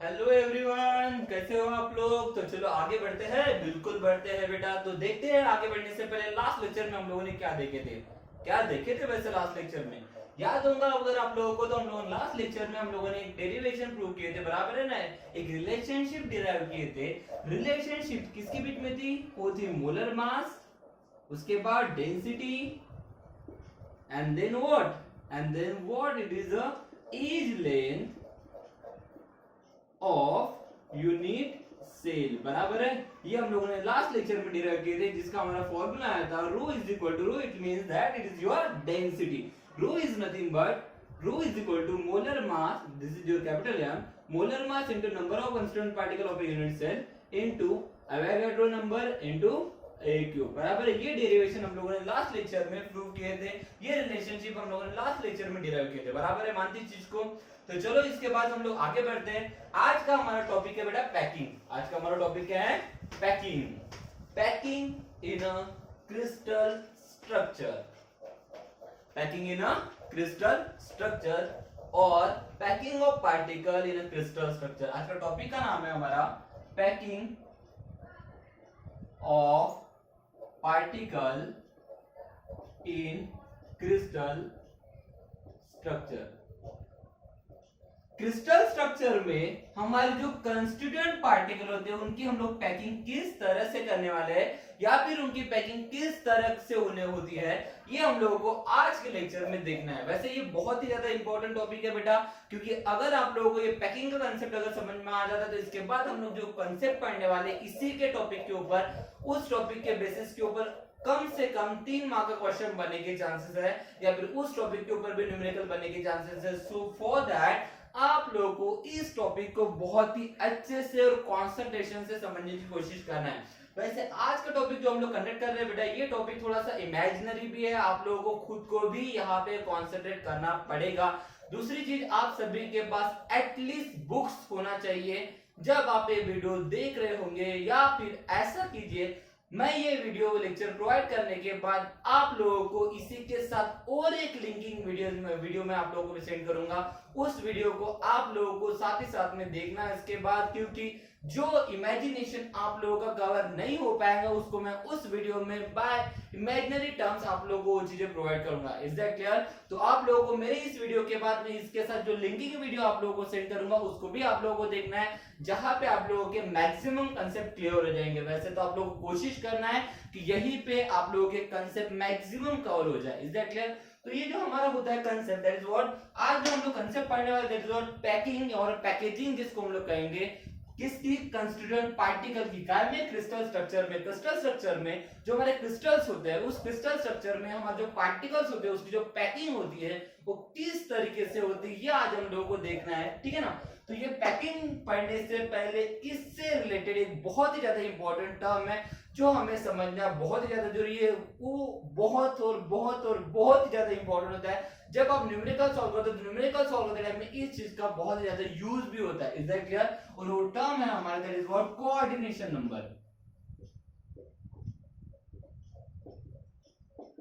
Hello everyone, कैसे हो आप लोग। तो चलो आगे बढ़ते हैं, बिल्कुल बढ़ते हैं बेटा। तो देखते हैं आगे बढ़ने से पहले लास्ट लेक्चर में हम लोगों ने क्या देखे थे वैसे लास्ट लेक्चर में याद होगा अगर आप लोगों को। तो हम लोगों ने लास्ट लेक्चर में हम लोगों ने एक डेरिवेशन प्रूव किए थे, बराबर है ना। एक रिलेशनशिप डिराइव किए थे। रिलेशनशिप किसके बीच में थी? वो थी मोलर मास, उसके बाद density, and then what it is a edge length of unit cell, बराबर है। ये हम लोगों ने लास्ट लेक्चर में डिराइव किए थे, जिसका हमारा फॉर्मूला आया था rho is equal to rho, it means that it is your density. Rho is nothing but rho is equal to molar mass, this is your capital M, molar mass into number of constant particle of a unit cell into Avogadro number into a cube, बराबर है। ये derivation हम लोगों ने last lecture में prove किए थे, ये रिलेशनशिप हम लोगों ने लास्ट लेक्चर में डिराइव किए थे, बराबर है। मानती चीज को। तो चलो इसके बाद हम लोग आगे बढ़ते हैं। आज का हमारा टॉपिक है बेटा पैकिंग। आज का हमारा टॉपिक क्या है? Packing. Packing in a crystal structure, packing in a crystal structure और packing of particle in a crystal structure. आज का टॉपिक का नाम है हमारा packing of particle in crystal structure. Crystal structure में हमारे जो कंस्टिट्यूएंट पार्टिकल होते हैं उनकी हम लोग पैकिंग किस तरह से करने वाले हैं, या फिर उनकी पैकिंग किस तरह से होने होती है, ये हम लोगों को आज के लेक्चर में देखना है। वैसे ये बहुत ही ज्यादा इंपॉर्टेंट टॉपिक है बेटा, क्योंकि अगर आप लोगों को ये पैकिंग का कंसेप्ट अगर समझ में आ जाता है तो इसके बाद हम लोग जो कंसेप्ट पढ़ने वाले इसी के टॉपिक के ऊपर, उस टॉपिक के बेसिस के ऊपर कम से कम 3 मार्क का क्वेश्चन बनने के चांसेस है, या फिर उस टॉपिक के ऊपर भी न्यूमेरिकल बनने के चांसेस है। सो फॉर दैट आप लोगों को इस टॉपिक को बहुत ही अच्छे से और कंसंट्रेशन से समझने की कोशिश करना है। वैसे आज का टॉपिक जो हम लोग कंडक्ट कर रहे हैं बेटा, ये टॉपिक थोड़ा सा इमेजिनरी भी है, आप लोगों को खुद को भी यहाँ पे कंसंट्रेट करना पड़ेगा। दूसरी चीज, आप सभी के पास एटलीस्ट बुक्स होना चाहिए जब आप ये वीडियो देख रहे होंगे, या फिर ऐसा कीजिए मैं ये वीडियो लेक्चर प्रोवाइड करने के बाद आप लोगों को इसी के साथ और एक लिंकिंग वीडियो में आप लोगों को सेंड करूंगा। उस वीडियो को आप लोगों को साथ ही साथ में देखना है इसके बाद, क्योंकि जो इमेजिनेशन आप लोगों का कवर नहीं हो पाएगा उसको मैं उस वीडियो में बाय इमेजिनरी टर्म्स आप लोगों को वो चीजें प्रोवाइड करूंगा। Is that clear? तो आप लोगों को मेरे इस वीडियो के बाद में इसके साथ जो लिंकिंग वीडियो आप लोगों को सेंड करूंगा उसको भी आप लोगों को देखना है, जहां पे आप लोगों के मैक्सिमम कंसेप्ट क्लियर हो जाएंगे। वैसे तो आप लोगों को कोशिश करना है कि यहीं पे आप लोगों के कंसेप्ट मैक्सिमम कवर हो जाए। Is that clear? तो ये जो हमारा होता है कंसेप्ट, दैट इज व्हाट आज जो हम लोग कंसेप्ट पढ़ने वाले, दैट इज व्हाट पैकिंग और पैकेजिंग जिसको हम लोग कहेंगे, किसकी? कंस्टिट्यूएंट पार्टिकल की। काय में? क्रिस्टल स्ट्रक्चर में। क्रिस्टल स्ट्रक्चर में जो हमारे क्रिस्टल्स होते हैं, उस क्रिस्टल स्ट्रक्चर में हमारे जो पार्टिकल्स होते हैं उसकी जो पैकिंग होती है वो किस तरीके से होती है, ये आज हम लोगों को देखना है। ठीक है ना? तो ये पैकिंग पढ़ने से पहले इससे रिलेटेड एक बहुत ही ज्यादा इंपॉर्टेंट टर्म है जो हमें समझना बहुत ही ज्यादा जरूरी है। वो बहुत और बहुत और बहुत ही ज्यादा इंपॉर्टेंट होता है। जब आप न्यूमेरिकल सॉल्व करते हो तो न्यूमेरिकल सॉल्व करते टाइम में इस चीज का बहुत ही ज्यादा यूज भी होता है। Is that clear? और वो टर्म है हमारा, that is what? Coordination number.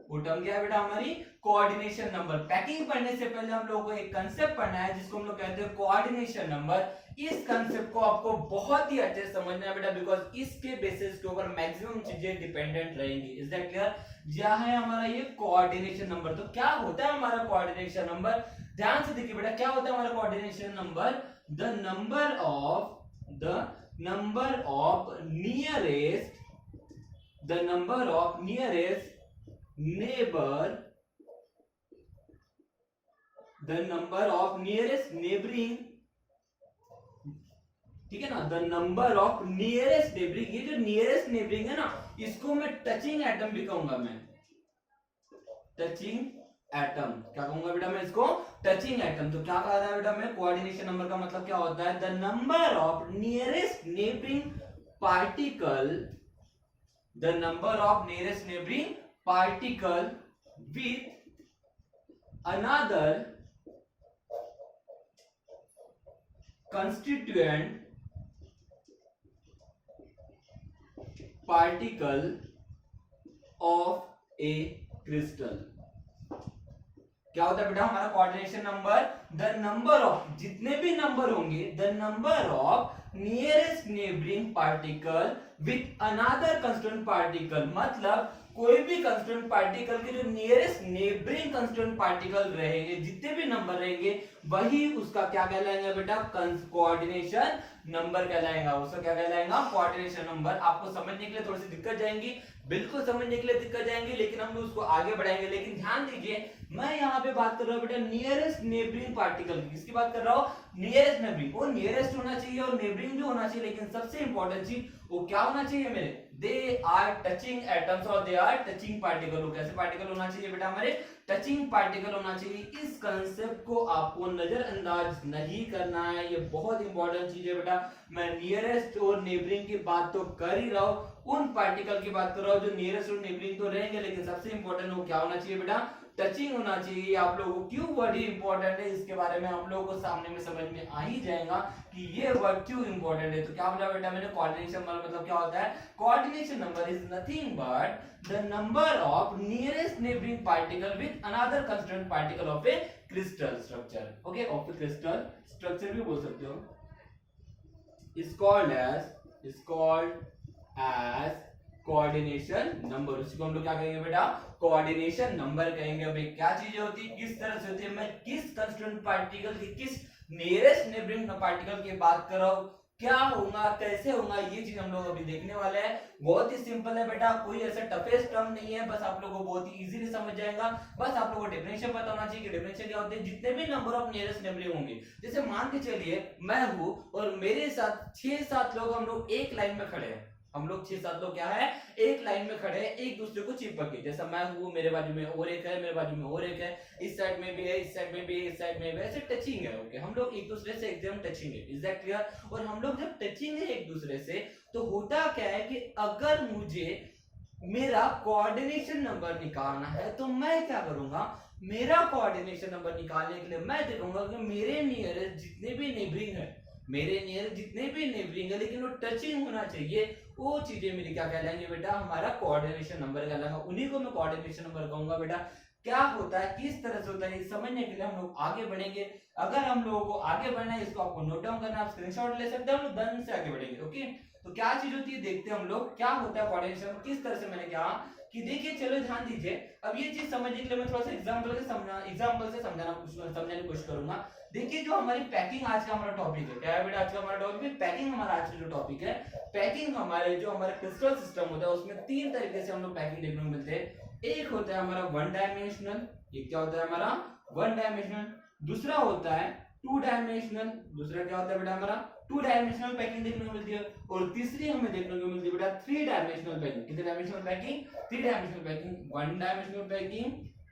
वो टर्म क्या है बेटा? हमारी कोऑर्डिनेशन नंबर। पैकिंग पढ़ने से पहले हम लोगों को एक कंसेप्ट पढ़ना है जिसको हम लोग कहते हैं कोऑर्डिनेशन नंबर। इस कंसेप्ट को आपको बहुत ही अच्छे से समझना है बेटा, बिकॉज इसके बेसिस के ऊपर मैक्सिमम चीजें डिपेंडेंट रहेंगी। Is that clear? क्या है हमारा ये कोऑर्डिनेशन नंबर? तो क्या होता है हमारा कोऑर्डिनेशन नंबर? ध्यान से देखिए बेटा, क्या होता है हमारा coordination number? The number of nearest neighbour, the number of nearest neighbouring, ठीक है ना? The number of nearest neighbouring, ये जो नियरेस्ट नेबरिंग है ना, इसको मैं टचिंग एटम भी कहूंगा। मैं टचिंग एटम क्या कहूंगा बेटा? मैं इसको टचिंग एटम। तो क्या कहा था बेटा? मैं कोऑर्डिनेशन नंबर का मतलब क्या होता है? The number of nearest neighbouring particle, the number of nearest neighbouring particle with another constituent particle of a crystal। क्या होता है बेटा हमारा coordination number, the number of, जितने भी नंबर होंगे, the number of nearest neighbouring particle with another constituent particle, मतलब कोई भी कंस्टिट्यूएंट पार्टिकल के जो नियरेस्ट नेबरिंग कंस्टिट्यूएंट पार्टिकल रहेंगे, जितने भी नंबर रहेंगे, वही उसका क्या कहलाएगा बेटा, कोऑर्डिनेशन नंबर कहलाएगा। उसका क्या कहलाएगा, कोऑर्डिनेशन नंबर। आपको समझने के लिए थोड़ी सी दिक्कत जाएंगी, बिल्कुल समझने के लिए दिक्कत जाएंगी, लेकिन हम उसको आगे बढ़ाएंगे। लेकिन ध्यान दीजिए, मैं यहाँ पे बात कर रहा हूँ बेटा नियरेस्ट नेबरिंग पार्टिकल की। किसकी बात कर रहा हूँ, नियरेस्ट नेबरिंग। वो नियरेस्ट होना चाहिए और नेबरिंग भी होना चाहिए, लेकिन सबसे इंपॉर्टेंट चीज वो क्या होना चाहिए मेरे, दे आर टचिंग एटम्स और दे आर टचिंग पार्टिकल। कैसे पार्टिकल होना चाहिए बेटा हमारे, टचिंग पार्टिकल होना चाहिए। इस कंसेप्ट को आपको नजरअंदाज नहीं करना है, ये बहुत इंपॉर्टेंट चीज है बेटा। मैं नियरेस्ट और नेबरिंग की बात तो कर ही रहा हूँ, उन पार्टिकल की बात कर रहा हूँ जो नियरेस्ट और नेबरिंग तो रहेंगे, लेकिन सबसे इंपॉर्टेंट वो क्या होना चाहिए बेटा, टचिंग होना चाहिए। आप लोगों को क्यों वर्ड इंपॉर्टेंट है, इसके बारे में आप लोगों को सामने में समझ में आ ही जाएगा कि ये वर्ड क्यों इंपॉर्टेंट है। तो क्या बोला बेटा मैंने, कोऑर्डिनेशन नंबर मतलब क्या होता है, coordination number is nothing but the number of nearest neighbouring particle with another constituent particle of A crystal structure. Okay, of A crystal structure भी बोल सकते हो। is called as coordination number. उसी को हम लोग क्या कहेंगे बेटा, कोऑर्डिनेशन नंबर कहेंगे। अभी क्या चीजें होती है, किस तरह से होती है, मैं किस कंस्टिट्यूएंट पार्टिकल की, किस नियरेस्ट नेबरिंग पार्टिकल की बात कर रहा हूं, क्या होगा, कैसे होगा, ये चीज हम लोग अभी देखने वाले हैं। बहुत ही सिंपल है बेटा, कोई ऐसा टफेस्ट टर्म नहीं है, बस आप लोगों को बहुत ही इजीली समझ जाएगा। बस आप लोगों को डिफरेंशियल पता होना चाहिए कि डिफरेंशियल क्या होते हैं। जितने भी नंबर ऑफ नियरेस्ट नेबरिंग होंगे, जैसे मान के चलिए मैं हूं और मेरे साथ 6-7 लोग, हम लोग एक लाइन में खड़े हैं, हम लोग 6-7 लोग क्या है, एक लाइन में खड़े हैं, एक दूसरे को चिपक के। जैसा मैं हूँ, मेरे बाजू में और एक है, मेरे बाजू में और एक है, इस साइड में भी है, इस साइड में भी है, इस साइड में भी है, ऐसे टचिंग है। ओके, हम लोग एक दूसरे से एकदम टचिंग है। Is that clear? और हम लोग जब टचिंग है एक दूसरे से, तो होता क्या है कि अगर मुझे मेरा कोऑर्डिनेशन नंबर निकालना है, तो मैं क्या करूंगा, मेरा कोऑर्डिनेशन नंबर निकालने के लिए मैं देखूंगा कि मेरे नियरेस्ट जितने भी नेबरिंग है, मेरे नियर जितने भी नेबरिंग है, लेकिन वो टचिंग होना चाहिए, वो चीजें मेरी क्या कहलाएंगे बेटा, हमारा कोऑर्डिनेशन नंबर कहलाएगा। उन्हीं को मैं कोऑर्डिनेशन नंबर कहूंगा बेटा। क्या होता है, किस तरह से होता है, ये समझने के लिए हम लोग आगे बढ़ेंगे। अगर हम लोगों को आगे बढ़ना है, इसको आपको नोट डाउन करना है, आप स्क्रीनशॉट ले सकते हैं, हम लोग दन से आगे बढ़ेंगे। ओके, तो क्या चीज होती है देखते हैं हम लोग, क्या होता है कोऑर्डिनेशन, किस तरह से मैंने कहा कि देखिए, चलो ध्यान दीजिए। अब ये चीज समझने के लिए मैं थोड़ा सा एग्जांपल से समझाने की कोशिश करूंगा। देखिए, जो हमारी पैकिंग आज का हमारा टॉपिक है, क्या है बेटा आज का हमारा टॉपिक, पैकिंग हमारा आज का जो टॉपिक है। पैकिंग हमारे जो हमारा क्रिस्टल सिस्टम होता है, उसमें 3 तरीके से हम लोग पैकिंग देखने को मिलते हैं। एक होता है हमारा 1 डायमेंशनल, ये क्या होता है हमारा 1 डायमेंशनल। दूसरा होता है 2 डायमेंशनल, दूसरा क्या होता है बेटा हमारा 2 डायमेंशनल पैकिंग देखने को मिलती है। और तीसरी हमें देखने को मिलती है बेटा 3 डायमेंशनल पैकिंग। कितने dimensional packing, 3 dimensional packing. 1 dimensional packing,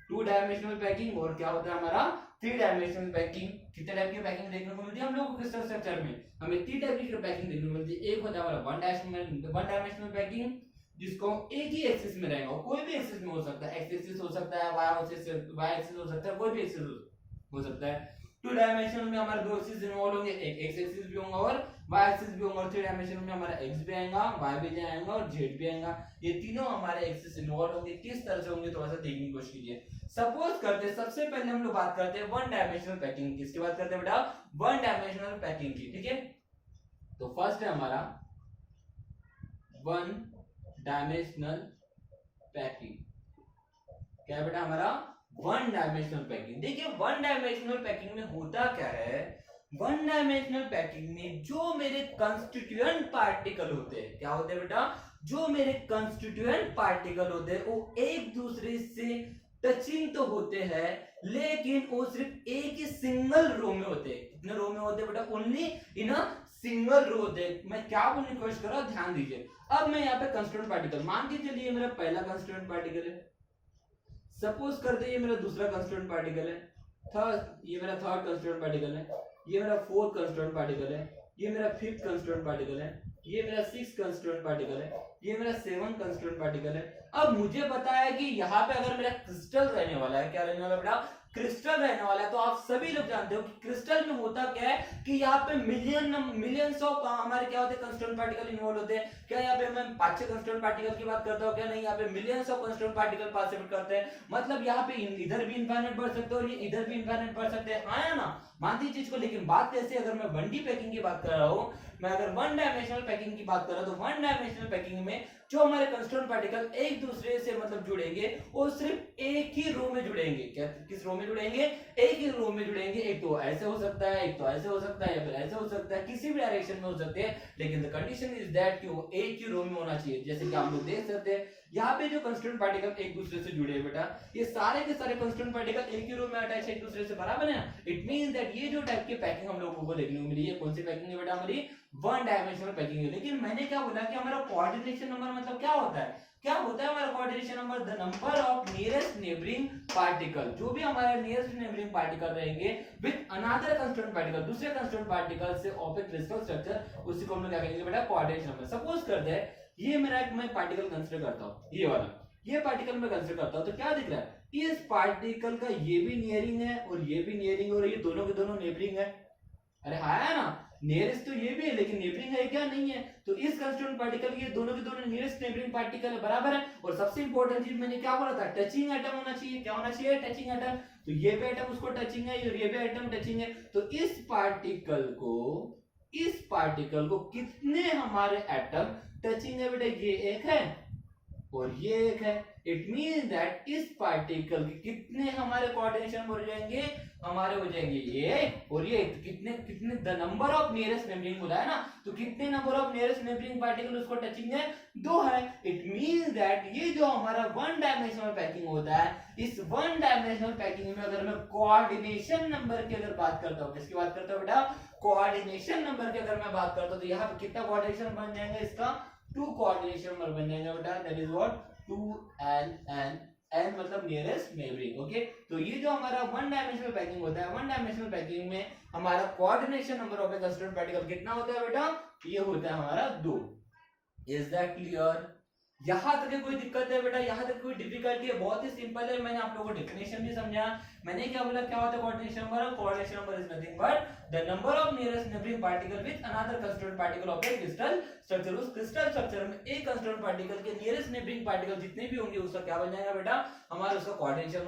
2 dimensional packing, और क्या होता है हमारा 3 डायमेंशनल पैकिंग। कितने टाइप की पैकिंग देखने को मिलती है हम लोगों को क्रिस्टल स्ट्रक्चर में, हमें 3 टाइप की पैकिंग देखने को मिलती है। एक होता है हमारा 1 डायमेंशनल पैकिंग, जिसको एक ही एक्सिस में रहेगा, कोई भी एक्सिस में हो सकता है, एक्स एक्सिस हो सकता है, वाई एक्सिस हो सकता है, कोई भी एक्सिस हो सकता है। 2 डायमेंशनल में हमारे 2 एक्सिस इन्वॉल्व होंगे, एक एक्स एक्सिस भी होगा और वाई एक्सिस भी होगा। और 3 डायमेंशनल में हमारा एक्स भी आएगा, वाई भी जाएगा और जेड भी आएगा। ये तीनों हमारे एक्सिस इन्वॉल्व होंगे। किस तरह से होंगे, थोड़ा सा देखने की कोशिश कीजिए। सपोज करते हैं, सबसे पहले हम लोग बात करते हैं 1 डायमेंशनल पैकिंग। किसकी बात करते हैं बेटा, 1 डायमेंशनल पैकिंग की। ठीक है, तो फर्स्ट है हमारा 1 डायमेंशनल पैकिंग। क्या है बेटा हमारा 1 डायमेंशनल पैकिंग। देखिए, 1 डायमेंशनल पैकिंग में होता क्या है, 1 डायमेंशनल पैकिंग में जो मेरे कंस्टिट्यूएंट पार्टिकल होते हैं, क्या होते हैं बेटा, जो मेरे कंस्टिट्यूएंट पार्टिकल होते हैं, वो एक दूसरे से टचिंग तो होते हैं, लेकिन वो सिर्फ एक ही सिंगल रो में होते हैं। कितने रो में होते हैं बेटा, only in a single row होते हैं। मैं क्या बोलने की कोशिश कर रहा हूं, ध्यान दीजिए। अब मैं यहाँ पे कंस्टिट्यूएंट पार्टिकल मान के चलिए, मेरा पहला कंस्टिट्यूएंट पार्टिकल है। सपोज करते ये मेरा दूसरा कंस्टिट्यूएंट पार्टिकल है, ये मेरा थर्ड कंस्टिट्यूएंट पार्टिकल है, ये मेरा फोर्थ कंस्टिट्यूएंट पार्टिकल है, ये मेरा फिफ्थ कंस्टिट्यूएंट पार्टिकल है, ये मेरा सिक्स्थ कंस्टिट्यूएंट पार्टिकल है, ये मेरा सेवंथ कंस्टिट्यूएंट पार्टिकल है। अब मुझे पता है कि यहाँ पे अगर मेरा क्रिस्टल रहने वाला है, क्या रहने वाला बेटा, क्रिस्टल रहने वाला है। तो आप सभी लोग जानते हो कि क्रिस्टल में होता क्या है कि यहाँ पे मिलियंस ऑफ हमारे क्या होते हैं कंस्टिट्यूएंट पार्टिकल इन्वॉल्व होते हैं। क्या यहाँ पे मैं 5-6 कंस्टिट्यूएंट पार्टिकल की बात करता हूँ क्या? नहीं, यहाँ पे millions of constituent particle participate करते हैं। मतलब यहाँ पे इधर भी इनफाइनाइट बढ़ सकते हैं और ये इधर भी इनफाइनाइट बढ़ सकते हैं, हाँ या ना? मानती चीज को। लेकिन बात कैसे, अगर मैं 1D पैकिंग की बात कर रहा हूँ, मैं अगर वन डायमेंशनल पैकिंग की बात कर रहा हूं, तो वन डायमेंशनल पैकिंग में जो हमारे कंस्टिट्यूएंट पार्टिकल एक दूसरे से मतलब जुड़ेंगे वो सिर्फ एक ही रो में जुड़ेंगे। क्या, किस रो में जुड़ेंगे? एक ही रो में जुड़ेंगे। एक तो ऐसे हो सकता है, एक तो ऐसे हो सकता है, या फिर ऐसे हो सकता है, किसी भी डायरेक्शन में हो सकते हैं। लेकिन द कंडीशन इज दैट कि वो एक ही रो में होना चाहिए। जैसे कि आप लोग देख सकते हैं यहाँ पे जो कंस्टिट्यूएंट पार्टिकल एक दूसरे से जुड़े हैं बेटा, ये सारे के सारे कंस्टिट्यूएंट पार्टिकल एक ही रो में अटैच है एक दूसरे से, बराबर है। इट मींस दैट ये जो टाइप की पैकिंग हम लोगों को देखने को मिली है, कौन सी पैकिंग है बेटा? हमारी वन डायमेंशनल पैकिंग है। लेकिन मैंने क्या बोला कि हमारा कोऑर्डिनेशन नंबर मतलब क्या होता है? क्या होता है हमारा coordination number? The number of nearest neighbouring particle. जो भी हमारे नियरेस्ट नेबरिंग पार्टिकल रहेंगे विद अनदर कंस्टिट्यूएंट पार्टिकल, दूसरे कंस्टिट्यूएंट पार्टिकल से ऑफ ए क्रिस्टल स्ट्रक्चर, उसी को हम लोग क्या कहेंगे बेटा? Coordination number. सपोज करते हैं ये मेरा एक मैं पार्टिकल कंसीडर करता हूं, ये वाला, ये पार्टिकल मैं कंसीडर करता हूं, तो क्या दिख रहा है? इस पार्टिकल का ये भी नियरिंग है और ये भी नियरिंग, और ये दोनों के दोनों नेबरिंग है। अरे हाँ है ना, नियरेस्ट तो ये भी है लेकिन नेबरिंग है क्या? नहीं है। तो इस कंस्टिट्यूएंट पार्टिकल के दोनों के दोनों नियरेस्ट नेबरिंग पार्टिकल है, बराबर है। और सबसे इंपॉर्टेंट चीज मैंने क्या बोला था? टचिंग एटम होना चाहिए। क्या होना चाहिए? Touching atom. तो ये भी एटम उसको टचिंग है और ये भी एटम टचिंग है। तो इस पार्टिकल को कितने हमारे एटम टचिंग है बेटा? ये एक है और ये एक है। इट मींस दैट इस पार्टिकल के कितने हमारे कोऑर्डिनेशन हो जाएंगे? हमारे हो जाएंगे ये और ये। तो कितने कितने the number of nearest neighbouring बोला है ना, तो कितने number of nearest neighbouring particle उसको टचिंग है? 2 है। इट मींस दैट ये जो हमारा वन डायमेंशनल पैकिंग होता है, इस वन डायमेंशनल पैकिंग में अगर मैं कोऑर्डिनेशन नंबर की अगर बात करता हूं, किसकी बात करता हूं बेटा? कोऑर्डिनेशन नंबर की अगर मैं बात करता हूं, तो यहाँ पे कितना कोऑर्डिनेशन बन जाएगा इसका? 2 कोऑर्डिनेशन नंबर बन जाएगा बेटा। That is what? 2n मतलब नियरेस्ट नेबरिंग। ओके, तो ये जो हमारा वन डायमेंशनल पैकिंग होता है, वन डायमेंशनल पैकिंग में हमारा coordination number of A constituent particle कितना होता है बेटा? ये होता है हमारा 2। Is that clear? यहां तक कोई दिक्कत है बेटा? यहां तक कोई डिफिकल्टी है? बहुत ही सिंपल है। मैंने आप लोगों को डेफिनेशन भी समझा। मैंने क्या बोला, क्या होता है coordination number? Coordination number is nothing but the number of nearest neighbouring particle with another constituent particle of A crystal structure. उस क्रिस्टल स्ट्रक्चर में एक कंस्टिट्यूएंट पार्टिकल के नियरेस्ट नेबरिंग पार्टिकल जितने भी होंगे उसका क्या बन जाएगा बेटा? हमारा उसका कोऑर्डिनेशन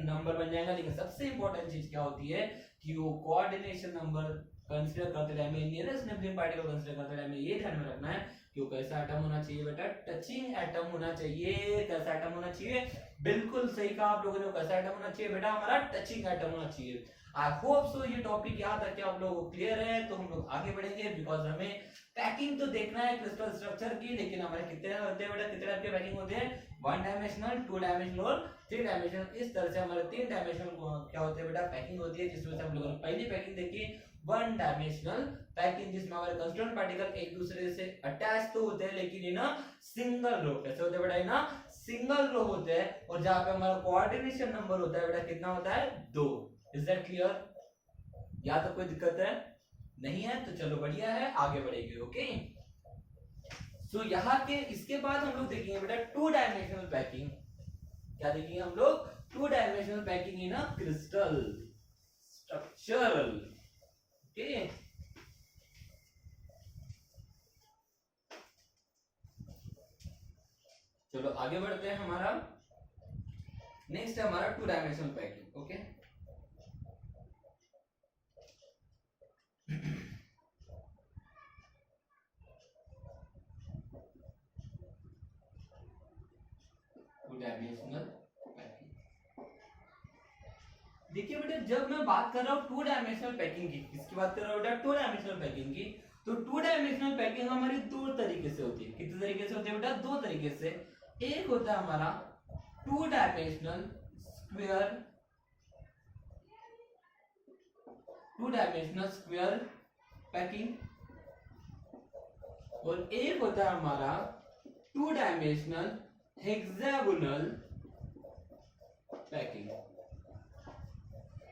नंबर बन जाएगा। लेकिन सबसे इंपॉर्टेंट चीज क्या होती है कि वो कोऑर्डिनेशन नंबर कंसीडर करते time, nearest neighbouring particle consider करते टाइम ये ध्यान में रखना है कि वो कैसा एटम होना चाहिए बेटा? टचिंग एटम होना चाहिए। कैसा एटम होना चाहिए? बिल्कुल सही कहा आप लोगों ने। कैसा एटम होना चाहिए बेटा? हमारा टचिंग एटम होना चाहिए। आई होप सो ये टॉपिक याद रखे आप लोगों को क्लियर है। तो हम लोग आगे बढ़ेंगे, बिकॉज हमें पैकिंग तो देखना है क्रिस्टल स्ट्रक्चर की। लेकिन हमारे कितने होते हैं बेटा? कितने टाइप के पैकिंग होते हैं? 1 डायमेंशनल, 2 डायमेंशनल और 3 डायमेंशनल। इस तरह से हमारे 3 डायमेंशनल क्या होते हैं बेटा? पैकिंग होती है। जिसमें से हम लोगों ने पहली पैकिंग देखी 1 डायमेंशनल पैकिंग, जिसमें हमारे कंस्टिट्यूएंट पार्टिकल एक दूसरे से अटैच तो होते हैं लेकिन इन सिंगल रो। कैसे होते हैं बेटा? इन सिंगल रो होते हैं। और जहां पे हमारा कोऑर्डिनेशन नंबर होता है बेटा कितना होता है? 2। Is that clear? या तो कोई दिक्कत है? नहीं है तो चलो बढ़िया है, आगे बढ़ेंगे। ओके, सो यहाँ के इसके बाद हम लोग देखेंगे बेटा 2 डायमेंशनल पैकिंग। क्या देखेंगे हम लोग? 2 dimensional packing in crystal structure. Okay, चलो आगे बढ़ते हैं। हमारा नेक्स्ट है हमारा 2 dimensional packing. Okay, dimensional packing. देखिए बेटा, जब मैं बात कर रहा हूं 2 डायमेंशनल पैकिंग की, किसकी बात कर रहा हूं बेटा? 2 डायमेंशनल पैकिंग की। तो 2 डायमेंशनल पैकिंग हमारी 2 तरीके से होती है। कितने तरीके से होती है बेटा? 2 तरीके से। एक होता है हमारा 2 dimensional square, 2 dimensional square packing, और एक होता है हमारा 2 डायमेंशनल हेक्सागोनल पैकिंग।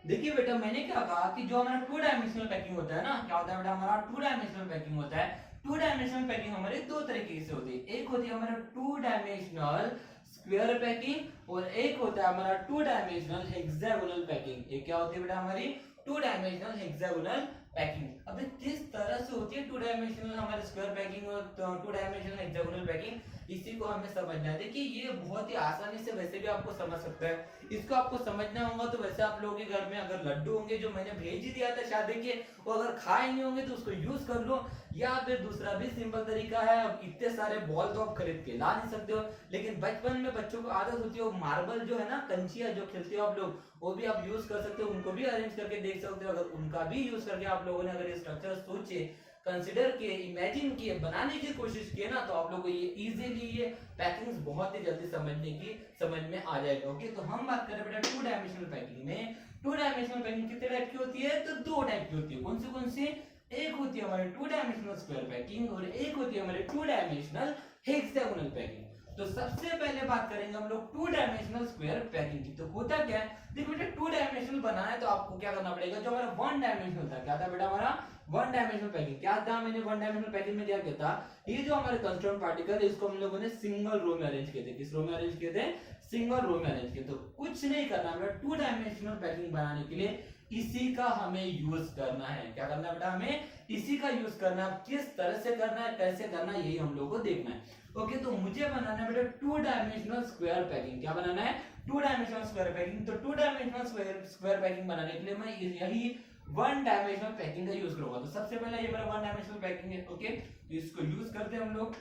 देखिए बेटा, मैंने क्या कहा कि जो हमारा 2 डायमेंशनल पैकिंग होता है ना, क्या होता है बेटा? हमारा 2 डायमेंशनल पैकिंग होता है। 2 डायमेंशनल पैकिंग हमारे 2 तरीके से होती है। एक होती है हमारा 2 डायमेंशनल स्क्वायर पैकिंग और एक होता है हमारा टू डायमेंशनल हेक्सागोनल पैकिंग। ये क्या होती है बेटा हमारी टू डायमेंशनल हेक्सागोनल पैकिंग। अब किस तरह से होती है टू डायमेंशनल हमारे स्क्वायर पैकिंग और टू डायमेंशनल हेक्सागोनल पैकिंग, इसी को हमें समझना है। देखिए ये बहुत ही आसानी से वैसे भी आपको समझ सकता है, इसको आपको समझना होगा तो वैसे आप लोगों के घर में अगर लड्डू होंगे जो मैंने भेज ही दिया था शादी के, वो अगर खाए नहीं होंगे तो उसको यूज कर लो, या फिर दूसरा भी सिंपल तरीका है। अब इतने सारे बॉल तो आप खरीद के ला नहीं सकते हो, लेकिन बचपन में बच्चों को आदत होती है मार्बल जो है ना, कंचिया जो खेलते हो आप लोग, वो भी आप यूज कर सकते हो, उनको भी अरेंज करके देख सकते हो। अगर उनका भी यूज करके आप लोगों ने अगर ये स्ट्रक्चर सोचे, कंसिडर किए, इमेजिन किए, बनाने की कोशिश किए ना, तो आप लोगों को ये इजीली ये पैकिंग्स बहुत ही जल्दी समझ में आ जाएगा। ओके, तो हम बात करें बेटा टू डायमेंशनल पैकिंग में। टू डायमेंशनल पैकिंग कितने टाइप की होती है, तो दो टाइप की होती है। कौन सी? एक होती है हमारी टू डायमेंशनल स्क्वायर पैकिंग और एक होती है हमारी टू डायमेंशनल हेक्सागोनल पैकिंग। तो सबसे पहले बात करेंगे हम लोग टू डायमेंशनल स्क्वायर पैकिंग की। तो होता क्या है, देखो बेटा टू डायमेंशनल बनाना है तो आपको क्या करना पड़ेगा, जो हमारा वन डायमेंशनल था, क्या था बेटा हमारा वन डायमेंशनल पैकिंग, क्या था मैंने वन डायमेंशनल पैकिंग में क्या किया था, ये जो हमारे कंस्ट्रक्ट पार्टिकल है इसको हम लोगों ने सिंगल रो में अरेंज किए थे। किस रो में अरेंज किए थे, सिंगल रो में अरेंज किए। तो कुछ नहीं करना बेटा, टू डायमेंशनल पैकिंग बनाने के लिए इसी का हमें यूज करना है। क्या करना है बेटा, हमें इसी का यूज करना है। किस तरह से करना है, कैसे करना है, यही हम लोगों को देखना है। ओके, तो मुझे बनाना है बेटा टू डायमेंशनल स्क्वायर पैकिंग। क्या बनाना है, टू डायमेंशनल स्क्वायर पैकिंग। तो टू डायमेंशनल स्क्वायर पैकिंग बनाने के लिए मैं यही वन डायमेंशनल पैकिंग का यूज करूंगा। तो सबसे पहले ये मेरा वन डायमेंशनल पैकिंग है। ओके, तो इसको यूज करते हैं हम लोग।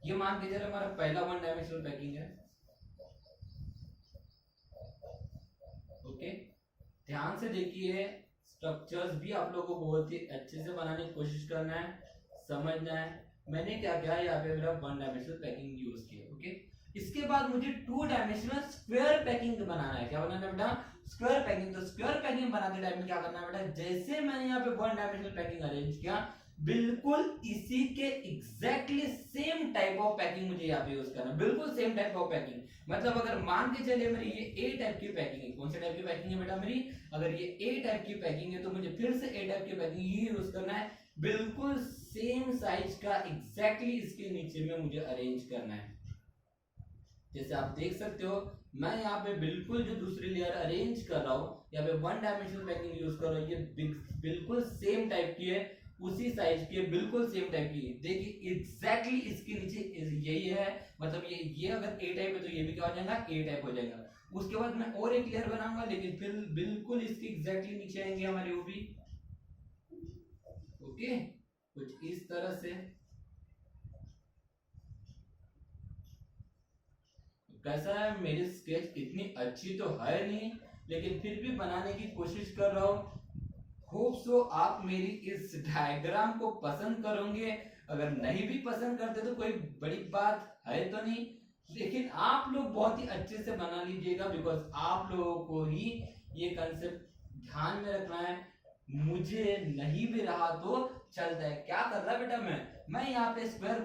ये मान के चले हमारा पहला वन डायमेंशनल पैकिंग है। ओके, ध्यान से देखिए, स्ट्रक्चर्स भी आप लोगों को बहुत ही अच्छे से बनाने की कोशिश करना है, समझना है। मैंने क्या किया, यहाँ पे मेरा वन डायमेंशनल पैकिंग यूज किया। ओके, इसके बाद मुझे टू डायमेंशनल स्क्वायर पैकिंग बनाना है। क्या बनाना है बेटा, स्क्वायर पैकिंग। तो स्क्वायर पैकिंग बनाते टाइम में क्या करना है बेटा, जैसे मैंने यहाँ पे वन डायमेंशनल पैकिंग अरेंज किया, बिल्कुल इसी के exactly same type of packing मुझे यहाँ पे यूज करना है, बिल्कुल सेम टाइप ऑफ पैकिंग। मतलब अगर मान के चले मेरी ये ए टाइप की पैकिंग है, कौन से टाइप की पैकिंग है बेटा मेरी, अगर ये ए टाइप की पैकिंग है तो मुझे फिर से ए टाइप की पैकिंग ही यूज करना है, बिल्कुल सेम साइज का एग्जैक्टली इसके नीचे में मुझे अरेंज करना है। जैसे आप देख सकते हो, मैं यहाँ पे बिल्कुल जो दूसरी लेयर अरेंज कर रहा हूँ, यहाँ पे वन डायमेंशनल पैकिंग यूज कर रहा हूँ, ये बिल्कुल सेम टाइप की है, उसी साइज की है, बिल्कुल सेम टाइप की। देखिए एग्जैक्टली इसके नीचे यही है, मतलब ये अगर ए टाइप है तो ये भी क्या हो जाएगा, ए टाइप हो जाएगा। उसके बाद मैं और एक लेयर बनाऊंगा, लेकिन फिर बिल्कुल इसके एग्जैक्टली नीचे आएंगे हमारे वो भी। ओके, कुछ इस तरह से। कैसा है, मेरी स्केच इतनी अच्छी तो है नहीं, लेकिन फिर भी बनाने की कोशिश कर रहा हूँ। होप सो आप मेरी इस डायग्राम को पसंद करोगे। अगर नहीं भी पसंद करते तो कोई बड़ी बात है तो नहीं, लेकिन आप लोग बहुत ही अच्छे से बना लीजिएगा, बिकॉज आप लोगों को ही ये कंसेप्ट ध्यान में रखना है। मुझे नहीं भी रहा तो चलता है। क्या कर रहा है बेटा, मैं यहाँ पे स्क्वायर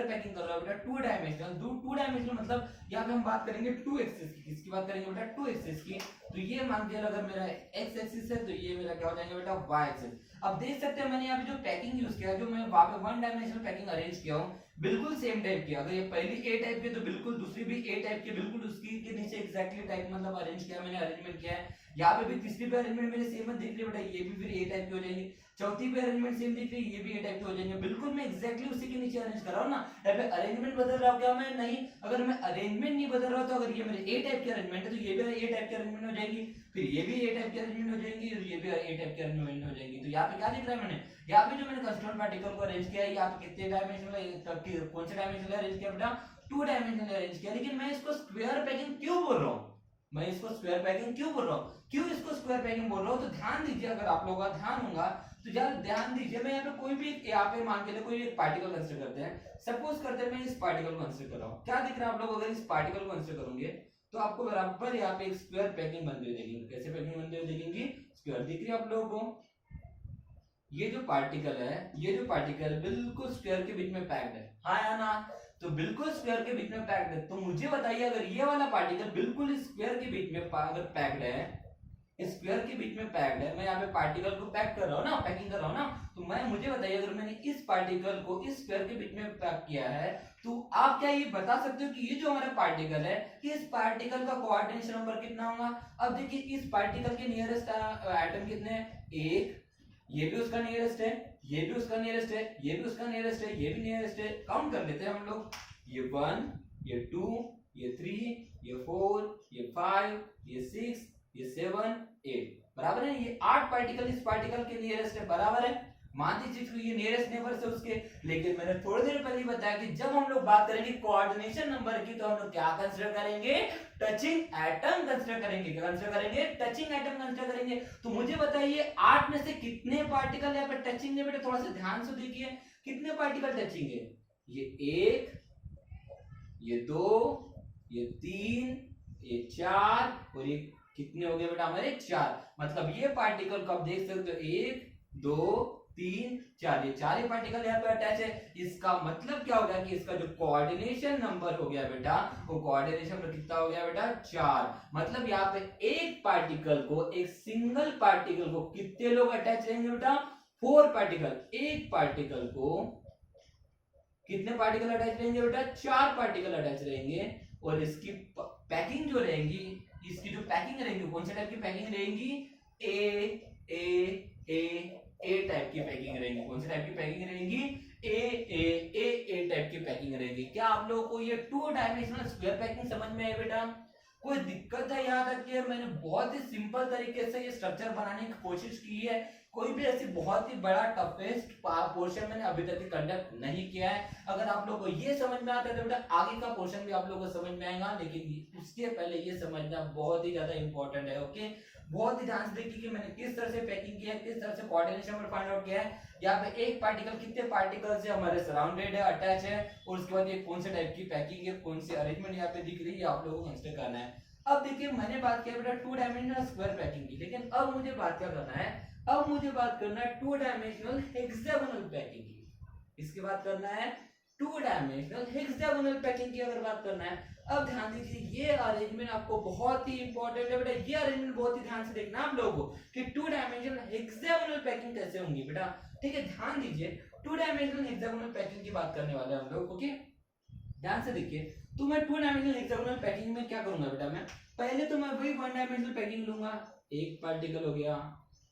पैकिंग कर रहा हूँ बेटा टू डायमेंशनल। टू डायमेंशनल मतलब यहाँ पे हम बात करेंगे टू एक्सिस की। किसकी बात करेंगे बेटा, टू एक्सिस की। तो ये मान के अगर मेरा एक्स एक्सिस है तो ये मेरा क्या हो जाएगा बेटा, वाई एक्सिस। अब देख सकते हैं मैंने यहाँ पे जो पैकिंग यूज किया, जो मैं वहां पे वन डायमेंशनल पैकिंग अरेंज किया हूँ, बिल्कुल सेम टाइप की। अगर ये पहली ए टाइप की तो बिल्कुल दूसरी भी ए टाइप की, बिल्कुल उसकी के नीचे एग्जैक्टली टाइप मतलब अरेंज किया मैंने, अरेंजमेंट किया है। यहाँ पे भी तीसरी पे अरेंजमेंट मेरे सेम है, देख रहे बेटा, ये भी फिर ए टाइप की हो जाएगी। चौथी पे अरेंजमेंट सेम दिख रही है, ये भी ए टाइप के हो जाएंगे। बिल्कुल मैं एग्जैक्टली उसी के नीचे अरेंज कर रहा हूँ ना। यहाँ पे अरेंजमेंट बदल रहा हूँ क्या मैं, नहीं। अगर मैं अरेंजमेंट नहीं बदल रहा तो अगर ये मेरे ए टाइप की अरेंजमेंट है तो ये भी ए टाइप की अरेंजमेंट हो जाएगी, फिर ये भी ए टाइप की अरेंजमेंट हो जाएगी और ये भी ए टाइप की अरेंजमेंट हो जाएगी। तो यहाँ पे क्या दिख रहा है मैंने, यहाँ पे जो मैंने कंस्ट्रक्ट पार्टिकल को अरेंज किया है, यहाँ पे कितने डायमेंशनल, कौन से डायमेंशनल अरेंज किया बेटा, टू डायमेंशनल अरेंज किया। लेकिन मैं इसको स्क्वायर पैकिंग क्यों बोल रहा हूँ, मैं इसको स्क्वायर पैकिंग क्यों बोल रहा हूँ, क्यों इसको स्क्वायर पैकिंग बोल रहा हूँ, तो ध्यान दीजिए। अगर आप लोगों का ध्यान होगा तो यार ध्यान दीजिए। मैं यहाँ पे कोई भी, यहाँ पे मान के लिए कोई एक पार्टिकल कंसीडर करते हैं, सपोज करते हैं मैं इस पार्टिकल को कंसीडर कर रहा हूँ। क्या दिख रहा है आप लोग, अगर इस पार्टिकल को कंसीडर करोगे तो आपको बराबर यहाँ पे एक स्क्वायर पैकिंग बनते हुए देखेंगे। कैसे पैकिंग बनते हुए देखेंगे, स्क्वायर दिख रही है आप लोगों को। ये जो पार्टिकल है, ये जो पार्टिकल बिल्कुल स्क्वायर के बीच में पैक्ड है, हाँ या ना, तो बिल्कुल स्क्वायर के बीच में पैक्ड है। तो मुझे बताइए, अगर ये वाला पार्टिकल बिल्कुल स्क्वायर के बीच में अगर पैक्ड है स्क्वायर के बीच में पैक्ड है, मैं यहाँ पे पार्टिकल को पैक कर रहा हूँ ना, पैकिंग कर रहा हूँ ना, तो मैं मुझे बताइए अगर मैंने इस पार्टिकल को इस स्क्वायर के बीच में पैक किया है तो आप क्या ये बता सकते हो कि ये जो हमारा पार्टिकल है इस पार्टिकल का कोऑर्डिनेशन नंबर कितना होगा। अब देखिए इस पार्टिकल के नियरेस्ट एटम कितने हैं, एक, ये भी उसका नियरेस्ट है, ये भी उसका नियरेस्ट है, ये भी उसका नियरेस्ट है, ये भी नियरेस्ट है, काउंट कर लेते हैं हम लोग, ये 1, ये 2, ये 3, ये 4, ये 5, ये 6, ये 7, 8 बराबर है। ये 8 पार्टिकल इस पार्टिकल के नियरेस्ट है, बराबर है। मान लीजिए ये नियरेस्ट नेबर से उसके, लेकिन मैंने थोड़ी देर पहले बताया कि जब हम लोग बात करेंगे कोऑर्डिनेशन नंबर की तो हम लोग क्या कंसीडर करेंगे, टचिंग एटम कंसीडर करेंगे। क्या कंसीडर करेंगे, टचिंग एटम कंसीडर करेंगे। तो मुझे बताइए 8 में से कितने पार्टिकल यहाँ पे टचिंग है, बेटा थोड़ा सा ध्यान से देखिए कितने पार्टिकल टचिंग है, ये 1, ये 2, ये 3, ये 4 और ये कितने हो गए बेटा हमारे 4। मतलब ये पार्टिकल को आप देख सकते हो 1, 2, 3, 4, ये 4 ही पार्टिकल यहाँ पे अटैच है। इसका मतलब क्या हो गया कि इसका जो कोऑर्डिनेशन नंबर हो गया बेटा वो कोऑर्डिनेशन नंबर कितना हो गया बेटा 4। मतलब यहाँ पे एक पार्टिकल को, एक सिंगल पार्टिकल को कितने लोग अटैच रहेंगे बेटा, 4 पार्टिकल। एक पार्टिकल को कितने पार्टिकल अटैच रहेंगे बेटा, 4 पार्टिकल अटैच रहेंगे। और इसकी पैकिंग जो रहेंगी, इसकी जो पैकिंग रहेंगी कौन से टाइप की पैकिंग रहेंगी, ए ए ए ए टाइप की पैकिंग रहेंगी। कौन से टाइप की पैकिंग रहेंगी, ए ए ए ए टाइप की पैकिंग रहेगी। क्या आप लोगों को ये 2 डायमेंशनल स्क्वायर पैकिंग समझ में आए बेटा, कोई दिक्कत है यहाँ तक कि मैंने बहुत ही सिंपल तरीके से ये स्ट्रक्चर बनाने की कोशिश की है, कोई भी ऐसी बहुत ही बड़ा टफेस्ट पोर्शन मैंने अभी तक कंडक्ट नहीं किया है। अगर आप लोगों को ये समझ में आता है तो बेटा आगे का पोर्शन भी आप लोगों को समझ में आएगा, लेकिन उसके पहले ये समझना बहुत ही ज्यादा इंपॉर्टेंट है। ओके, बहुत ही ध्यान से देखिए कि मैंने किस तरह से पैकिंग किया है, किस तरह से कोऑर्डिनेशन नंबर फाइंड आउट किया है। यहाँ पे एक पार्टिकल कितने पार्टिकल से हमारे सराउंडेड है, अटैच है, और उसके बाद ये कौन से टाइप की पैकिंग है, कौन सी अरेंजमेंट यहाँ पे दिख रही है, आप लोगों को कंसीडर करना है। अब देखिए मैंने बात किया बेटा 2 डायमेंशनल स्क्वायर पैकिंग की, लेकिन अब मुझे बात क्या करना है, अब मुझे बात करना है 2 डायमेंशनल हेक्सागोनल पैकिंग की। इसकी बात करना है 2 डायमेंशनल हेक्सागोनल पैकिंग की अगर बात करना है। अब ध्यान दीजिए ये अरेंजमेंट आपको बहुत ही इंपॉर्टेंट है बेटा, ये अरेंजमेंट बहुत ही ध्यान से देखना आप लोगों को कि 2 डायमेंशनल हेक्सागोनल पैकिंग कैसे होंगी बेटा। ठीक है, ध्यान दीजिए 2 डायमेंशनल हेक्सागोनल पैकिंग की बात करने वाले हैं हम लोग। ओके, ध्यान से देखिए, तो मैं 2 डायमेंशनल हेक्सागोनल पैकिंग में क्या करूंगा बेटा, मैं पहले तो मैं वही 1 डायमेंशनल पैकिंग लूंगा। एक पार्टिकल हो गया,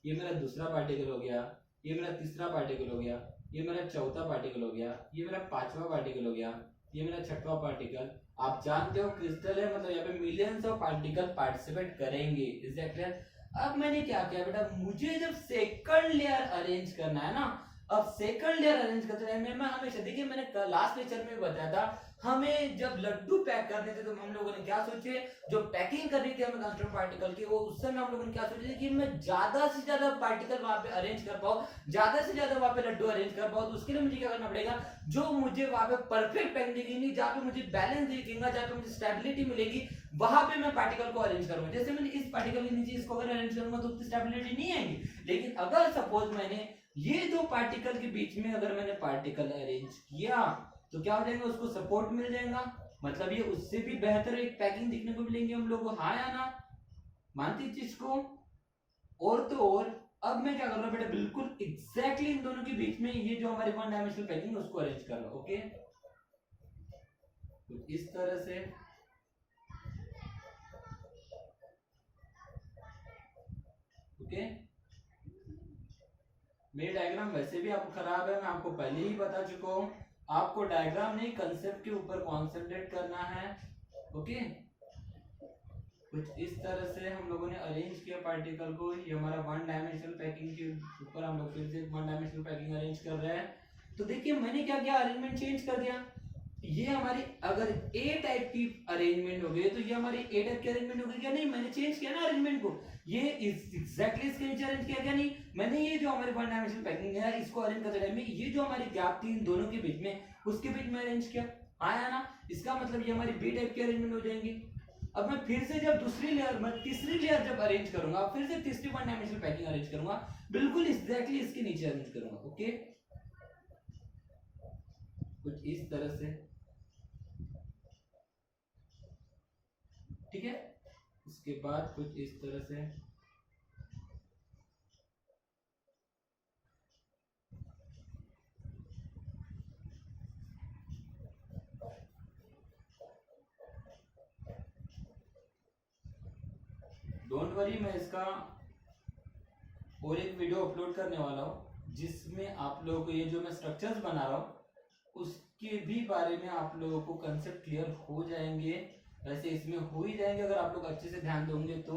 ये मेरा दूसरा पार्टिकल हो गया, ये मेरा तीसरा पार्टिकल हो गया, ये मेरा चौथा पार्टिकल हो गया, ये मेरा 5वां पार्टिकल हो गया, ये मेरा 6वां पार्टिकल। आप जानते हो क्रिस्टल है, मतलब यहाँ पे मिलियंस ऑफ पार्टिकल पार्टिसिपेट करेंगे। Is that clear? अब मैंने क्या किया बेटा, मुझे जब सेकंड लेयर अरेंज करना है ना, अब सेकंड लेयर अरेंज करते टाइम में मैं हमेशा, देखिए मैंने लास्ट लेक्चर में बताया था, हमें जब लड्डू पैक करने थे तो हम लोगों ने क्या सोचे, जो पैकिंग करनी थी हमें कंस्ट्रक्ट पार्टिकल की, वो उस समय हम लोगों ने क्या सोचे कि मैं ज्यादा से ज्यादा पार्टिकल वहां पे अरेंज कर पाऊं, ज्यादा से ज्यादा वहां पे लड्डू अरेंज कर पाऊं। तो उसके लिए मुझे क्या करना पड़ेगा, जो मुझे वहां पे परफेक्ट पैकिंग दिखेगी, जहां पे मुझे बैलेंस दिखेगा, जहां पे मुझे स्टेबिलिटी मिलेगी, वहां पे मैं पार्टिकल को अरेंज करूंगा। जैसे मैंने इस पार्टिकल के नीचे इसको अगर अरेंज करूंगा तो उतनी स्टेबिलिटी नहीं आएगी, लेकिन अगर सपोज मैंने ये 2 पार्टिकल के बीच में अगर मैंने पार्टिकल अरेंज किया तो क्या हो जाएगा, उसको सपोर्ट मिल जाएगा, मतलब ये उससे भी बेहतर एक पैकिंग देखने को मिलेंगे हम लोग को। हाँ या ना, मानती चीज को? और तो और अब मैं क्या कर रहा हूं बेटा, बिल्कुल एग्जैक्टली इन दोनों के बीच में ये जो हमारी 1 डायमेंशनल पैकिंग है उसको अरेंज कर रहा हूं। ओके, तो इस तरह से ओके, मेरी डायग्राम वैसे भी आपको खराब है, मैं आपको पहले ही बता चुका हूं, आपको डायग्राम नहीं कंसेप्ट के ऊपर कॉन्सेंट्रेट करना है। ओके, कुछ इस तरह से हम लोगों ने अरेंज किया पार्टिकल को। ये हमारा 1 डायमेंशनल पैकिंग के ऊपर हम लोग फिर से 1 डायमेंशनल पैकिंग अरेंज कर रहे हैं। तो देखिए मैंने क्या किया, अरेंजमेंट चेंज कर दिया। ये हमारी अगर ए टाइप की अरेंजमेंट हो गई तो ये हमारी ए टाइप की अरेंजमेंट हो गई क्या, नहीं मैंने चेंज किया ना अरेंजमेंट को, ये एग्जैक्टली इसके नीचे अरेंज किया क्या, नहीं मैंने ये जो हमारी 1 डायमेंशनल पैकिंग है इसको अरेंज करते टाइम में ये जो हमारी गैप थी इन दोनों के बीच में, उसके बीच में अरेंज किया। आया ना, इसका मतलब ये हमारी बी टाइप की अरेंजमेंट हो जाएंगी। अब मैं फिर से जब दूसरी लेयर, मैं तीसरी लेयर जब अरेंज करूंगा, फिर से तीसरी 1 डायमेंशनल पैकिंग अरेंज करूंगा, बिल्कुल एग्जैक्टली इसके नीचे अरेंज करूंगा। ओके, कुछ इस तरह से, ठीक है। इसके बाद कुछ इस तरह से, डोंट वरी, मैं इसका और एक वीडियो अपलोड करने वाला हूँ जिसमें आप लोगों को ये जो मैं स्ट्रक्चर्स बना रहा हूँ उसके भी बारे में आप लोगों को कंसेप्ट क्लियर हो जाएंगे। वैसे इसमें हो ही जाएंगे अगर आप लोग अच्छे से ध्यान दोगे तो,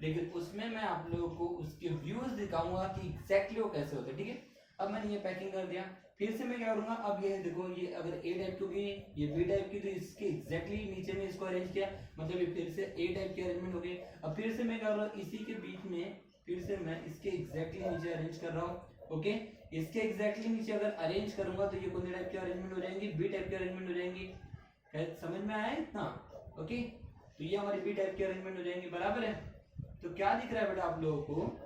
लेकिन उसमें मैं आप लोगों को उसके व्यूज दिखाऊंगा कि एग्जैक्टली वो कैसे होते हैं। ठीक है, अब मैंने ये पैकिंग कर दिया, फिर से मैं क्या करूंगा, अब ये देखो ये अगर ए टाइप की होगी ये बी टाइप की, तो इसके एग्जैक्टली नीचे में इसको अरेंज किया, मतलब ये फिर से ए टाइप की अरेंजमेंट हो गई। अब फिर से मैं क्या कर रहा हूँ, इसी के बीच में फिर से मैं इसके एग्जैक्टली नीचे अरेंज कर रहा हूँ। ओके, इसके एग्जैक्टली नीचे अगर अरेंज करूंगा तो ये कौन सी टाइप की अरेंजमेंट हो जाएंगी, बी टाइप की अरेंजमेंट हो जाएंगी। समझ में आया इतना? ओके, तो ये हमारी बी टाइप की अरेंजमेंट हो जाएंगी, बराबर है। तो क्या दिख रहा है बेटा आप लोगों को,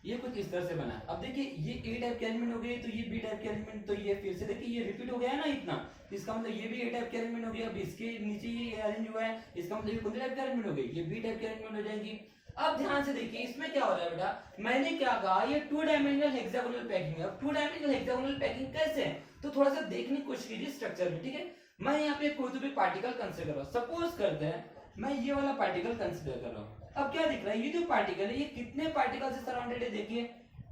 ये कुछ इस तरह से बना है। अब देखिए ये ए टाइप की अरेंजमेंट हो गई, तो ये बी टाइप की अरेंजमेंट, तो ये फिर से देखिए ये रिपीट हो गया है ना इतना, तो इसका मतलब ये भी ए टाइप की अरेंजमेंट हो गई। अब इसके नीचे ये अरेंज हुआ है, इसका मतलब ये कौन सी टाइप की अरेंजमेंट हो गई, ये बी टाइप की अरेंजमेंट हो जाएगी। अब ध्यान से देखिए इसमें क्या हो रहा है बेटा, मैंने क्या कहा, ये 2 डायमेंशनल हेक्सागोनल पैकिंग है। अब 2 डायमेंशनल हेक्सागोनल पैकिंग कैसे है, तो थोड़ा सा देखने की कोशिश कीजिए स्ट्रक्चर में। ठीक है, मैं यहाँ पे कोई तो भी पार्टिकल कंसीडर कर रहा हूँ, सपोज करते हैं मैं ये वाला पार्टिकल कंसीडर कर रहा हूँ। अब क्या दिख रहा है, ये जो पार्टिकल है ये कितने पार्टिकल से सराउंडेड है, देखिए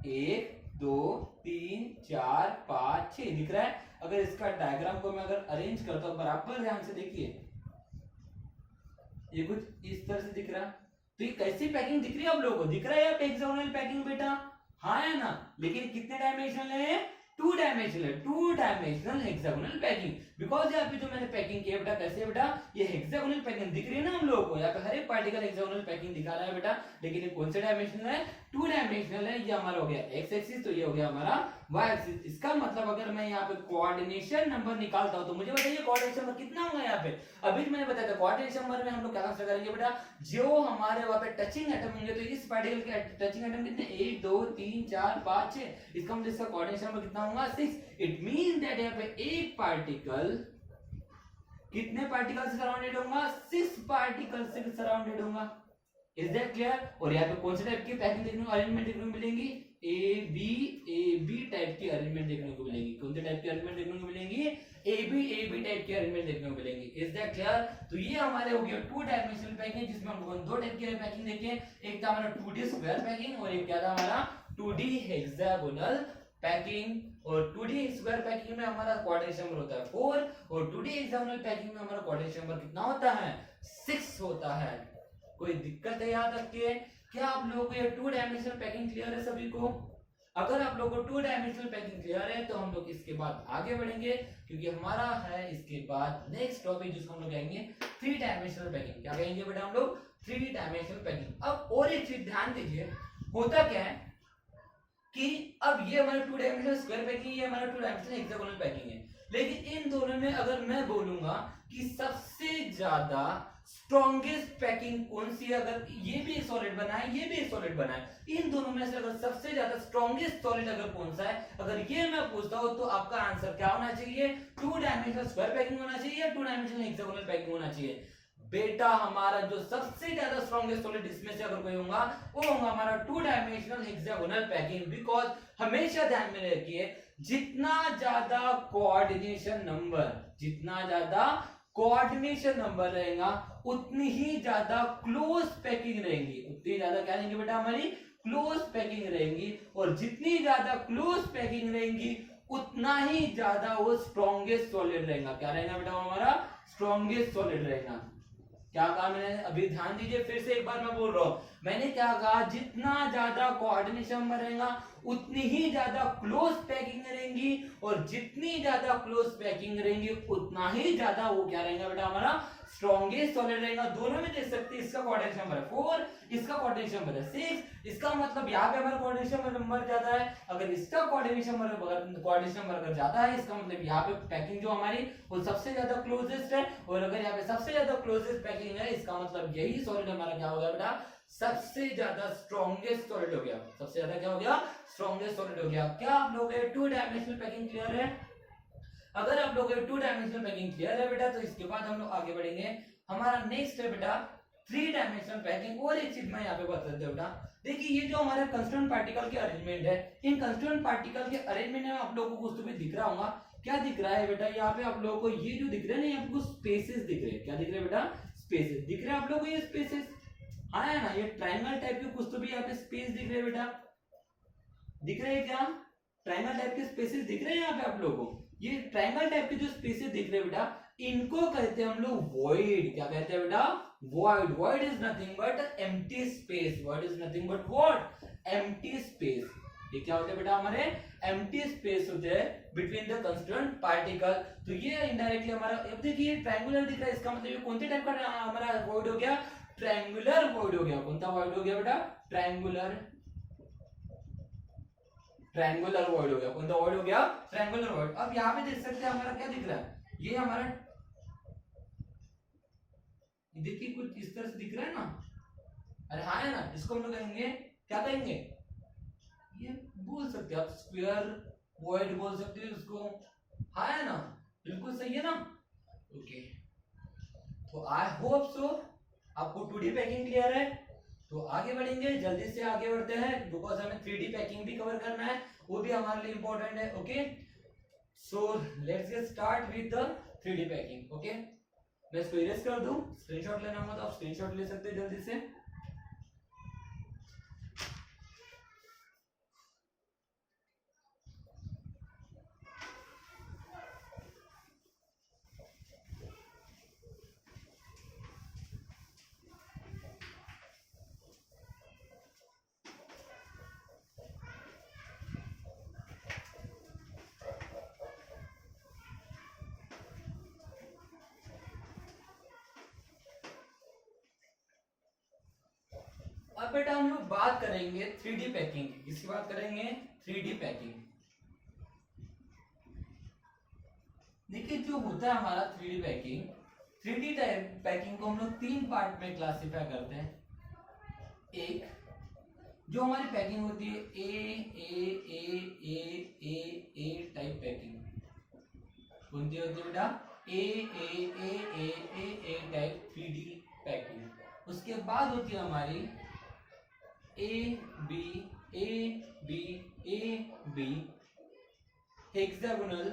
1 2 3 4 5 6 दिख रहा है। अगर इसका डायग्राम को मैं अगर अरेंज करता हूँ बराबर ध्यान से देखिए, ये कुछ इस तरह से दिख रहा है। तो ये कैसी पैकिंग दिख रही है आप लोगों को, दिख रहा है यहाँ पे हेक्सागोनल पैकिंग बेटा, हाँ है ना। लेकिन कितने डायमेंशनल है, 2 डायमेंशनल है, 2 डायमेंशनल हेक्सागोनल पैकिंग। बिकॉज यहाँ पे जो मैंने पैकिंग किया बेटा, कैसे बेटा, ये हेक्सागोनल पैकिंग दिख रही है ना हम लोगों को, यहाँ पे हर एक पार्टिकल हेक्सागोनल पैकिंग दिखा रहा है बेटा। लेकिन ये कौन से डायमेंशनल है, 2 डायमेंशनल है। ये हमारा हो गया एक्स एक्सिस, तो ये हो गया हमारा वाई एक्सिस। इसका मतलब अगर मैं यहाँ पे कोऑर्डिनेशन नंबर निकालता हूँ तो मुझे बताइए कोऑर्डिनेशन नंबर कितना होगा यहाँ पे। अभी मैंने बताया था कोऑर्डिनेशन नंबर में हम लोग क्या कंसीडर करेंगे बेटा, जो हमारे वहां पे टचिंग एटम होंगे, तो इस पार्टिकल के टचिंग एटम कितने, 1 2 3 4 5 6, इसका मतलब इसका कोऑर्डिनेशन नंबर कितना होगा, 6। इट मींस दैट यहाँ पे एक पार्टिकल कितने पार्टिकल से सराउंडेड होगा, 6 पार्टिकल से सराउंडेड होगा। Is that clear? और यहाँ पे कौन से टाइप की पैकिंग देखने को, अरेंजमेंट देखने को मिलेंगी, ए बी टाइप की अरेंजमेंट देखने को मिलेंगी। कौन से टाइप की अरेंजमेंट देखने को मिलेंगी, ए बी टाइप की अरेंजमेंट देखने को मिलेंगी। Is that clear? तो ये हमारे हो गया 2 डायमेंशनल पैकिंग, जिसमें हम लोगों ने 2 टाइप की पैकिंग देखी, एक था हमारा 2D स्क्वायर पैकिंग और एक क्या था हमारा 2D हेक्सागोनल पैकिंग। और 2D स्क्वायर पैकिंग में हमारा कोऑर्डिनेशन नंबर होता है 4 और 2D हेक्सागोनल पैकिंग में हमारा कोऑर्डिनेशन नंबर कितना होता है, 6 होता है। कोई दिक्कत है याद रखिए? क्या आप लोगों को ये 2 डायमेंशनल पैकिंग क्लियर है सभी को? अगर आप लोगों को 2 डायमेंशनल पैकिंग क्लियर है तो हम लोग इसके बाद आगे बढ़ेंगे, क्योंकि हमारा है इसके बाद नेक्स्ट टॉपिक जिसको हम लोग कहेंगे 3 डायमेंशनल पैकिंग। क्या कहेंगे बेटा हम लोग, 3 डायमेंशनल पैकिंग। अब और एक चीज ध्यान दीजिए, होता क्या है कि अब ये हमारा 2 डायमेंशनल स्क्वायर पैकिंग, ये हमारा 2 डायमेंशनल हेक्सागोनल पैकिंग है। लेकिन इन दोनों में अगर मैं बोलूंगा कि सबसे ज्यादा स्ट्रॉन्गेस्ट पैकिंग कौन सी है, अगर ये भी एक सॉलिड बना है ये भी एक सॉलिड बना है, इन दोनों में से अगर सबसे ज्यादा स्ट्रॉन्गेस्ट सॉलिड अगर कौन सा है, अगर ये मैं पूछता हूं तो आपका आंसर क्या होना चाहिए, 2 डायमेंशनल स्क्वायर पैकिंग होना चाहिए या 2 डायमेंशनल हेक्सागोनल पैकिंग होना चाहिए। बेटा हमारा जो सबसे ज्यादा स्ट्रॉन्गेस्ट सॉलिड इसमें से अगर कोई होगा वो होगा हमारा 2 डायमेंशनल हेक्सागोनल पैकिंग। बिकॉज हमेशा ध्यान में रखिए, जितना ज्यादा कोऑर्डिनेशन नंबर रहेगा उतनी ही ज्यादा क्लोज पैकिंग रहेंगी, उतनी ज्यादा क्या रहेंगी बेटा हमारी क्लोज पैकिंग रहेंगी। और जितनी ज्यादा क्लोज पैकिंग रहेंगी उतना ही ज्यादा वो स्ट्रॉन्गेस्ट सॉलिड रहेगा। क्या रहेगा बेटा हमारा स्ट्रॉन्गेस्ट सॉलिड रहेगा। क्या कहा मैंने, अभी ध्यान दीजिए, फिर से एक बार मैं बोल रहा हूं, मैंने क्या कहा, जितना ज्यादा कोऑर्डिनेशन नंबर रहेगा उतनी ही ज्यादा क्लोज पैकिंग रहेंगी, और जितनी ज्यादा क्लोज पैकिंग रहेंगी उतना ही ज्यादा वो क्या रहेगा बेटा हमारा स्ट्रॉन्गेस्ट सॉलिड रहेगा। दोनों में देख सकते हैं, इसका कोऑर्डिनेशन नंबर है 4, इसका कोऑर्डिनेशन नंबर है 6। इसका मतलब यहाँ पे हमारा कोऑर्डिनेशन नंबर ज्यादा है, अगर इसका कोऑर्डिनेशन नंबर अगर ज्यादा है इसका मतलब यहाँ पे पैकिंग जो हमारी वो सबसे ज्यादा क्लोजेस्ट है। और अगर यहाँ पे सबसे ज्यादा क्लोजेस्ट पैकिंग है इसका मतलब यही सॉलिड हमारा क्या हो गया बेटा, सबसे ज्यादा स्ट्रॉन्गेस्ट सॉलिड हो गया। सबसे ज्यादा क्या हो गया, स्ट्रॉन्गेस्ट सॉलिड हो गया। क्या आप लोग 2 डायमेंशनल पैकिंग क्लियर है? अगर आप लोग 2 डायमेंशनल पैकिंग क्लियर है बेटा तो इसके बाद हम लोग आगे बढ़ेंगे। हमारा नेक्स्ट है बेटा 3 डायमेंशनल पैकिंग। और एक चीज मैं यहाँ पे बता देता हूँ बेटा, देखिए ये जो हमारे कंस्टिट्यूएंट पार्टिकल के अरेंजमेंट है, इन कंस्टिट्यूएंट पार्टिकल के अरेंजमेंट में आप लोगों को कुछ तो भी दिख रहा होगा। क्या दिख रहा है बेटा, यहाँ पे आप लोगों को ये जो दिख रहे हैं ना, यहाँ पे कुछ स्पेसेस दिख रहे हैं। क्या दिख रहे हैं बेटा, स्पेसेस दिख रहे हैं आप लोगों को, ये स्पेसेस आया ना, ये ट्रायंगल टाइप के कुछ तो भी यहाँ पे स्पेस दिख रहे हैं बेटा, दिख रहे हैं क्या? ट्रायंगल टाइप के स्पेसेस दिख रहे हैं यहाँ पे आप लोगों को। ये ट्रायंगल टाइप के जो स्पेसेस दिख रहे हैं बेटा, इनको कहते हैं हम लोग वॉइड। क्या कहते हैं बेटा? Void. Void is nothing but empty space. Void is nothing but what? Empty space. ये क्या होते हैं बेटा? हमारे एम्प्टी स्पेस होते हैं बिटवीन द कंस्टिट्यूएंट पार्टिकल। तो ये इनडायरेक्टली हमारा, अब देखिए ट्रायंगुलर दिख रहा है, इसका मतलब ये कौन से टाइप का हमारा वॉइड हो गया? ट्रायंगुलर वॉइड हो गया। कौन सा वॉइड हो गया बेटा? ट्रायंगुलर। ट्रायंगुलर वॉइड हो गया। कौन सा वॉइड हो गया? Triangular void. अब यहाँ पे देख सकते हैं हमारा क्या दिख रहा है, ये हमारा देखिए कुछ इस तरह से दिख रहा है ना, अरे हाँ है ना, इसको हम लोग कहेंगे, क्या कहेंगे? ये बोल सकते हैं आप स्क्वायर वॉइड बोल सकते हो इसको, हाँ है ना, बिल्कुल सही है ना। ओके, तो आई होप सो आपको 2D पैकिंग क्लियर है। तो आगे बढ़ेंगे, जल्दी से आगे बढ़ते हैं, बिकॉज हमें 3D पैकिंग भी कवर करना है, वो भी हमारे लिए इंपॉर्टेंट है। Okay, so let's get start with the 3D packing. Okay, मैं इसको इरेज कर दूं, स्क्रीनशॉट लेना हो तो आप स्क्रीनशॉट ले सकते हैं जल्दी से। अब बेटा हम लोग बात करेंगे 3D पैकिंग की। किसकी बात करेंगे? 3D packing. देखिए जो होता है हमारा 3D packing, 3D type packing को हम लोग 3 पार्ट में क्लासिफाई करते हैं। एक जो हमारी पैकिंग होती है ए टाइप पैकिंग, कौन सी होती है बेटा? A type 3D packing. उसके बाद होती है हमारी A B hexagonal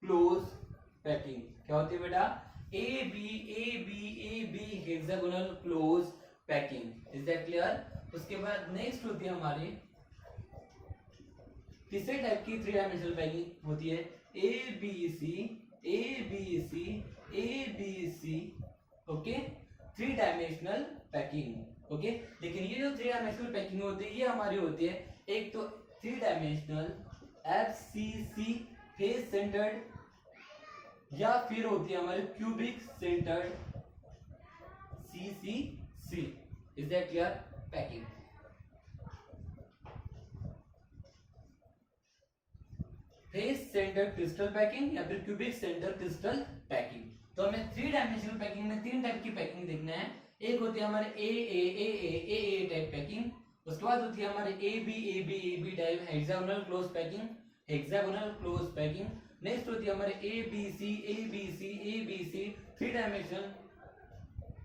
close packing. क्या होती है बेटा? A B hexagonal close packing. Is that clear? उसके बाद नेक्स्ट होती है हमारी तीसरे टाइप की 3 डायमेंशनल पैकिंग होती है A B C. Okay, 3 dimensional packing. Okay, लेकिन ये जो 3 डायमेंशनल पैकिंग होती है, ये हमारी होती है एक तो 3 डायमेंशनल FCC फेस सेंटर्ड, या फिर होती है हमारी cubic centred CCC। Is that clear? Packing. Face centre crystal packing या फिर क्यूबिक सेंटर क्रिस्टल पैकिंग। तो हमें 3 डायमेंशनल पैकिंग में 3 टाइप की पैकिंग देखना है। एक होती है हमारे ए टाइप पैकिंग, उसके बाद होती है हमारे A B type hexagonal close packing. Next होती है हमारे A B C 3 dimensional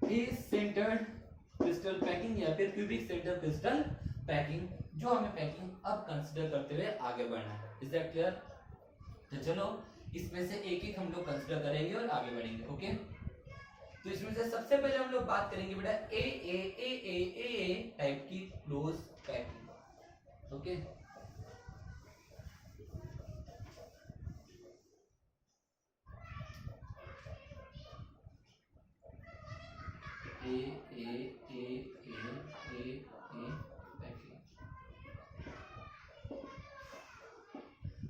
face centred crystal packing या फिर क्यूबिक सेंटर क्रिस्टल पैकिंग, जो हमें पैकिंग अब कंसीडर करते हुए आगे बढ़ना है। Is that clear? तो चलो इसमें से एक एक हम लोग कंसीडर करेंगे और आगे बढ़ेंगे। ओके, तो इसमें से सबसे पहले हम लोग बात करेंगे बेटा ए टाइप की क्लोज पैकिंग। ओके, ए पैकिंग।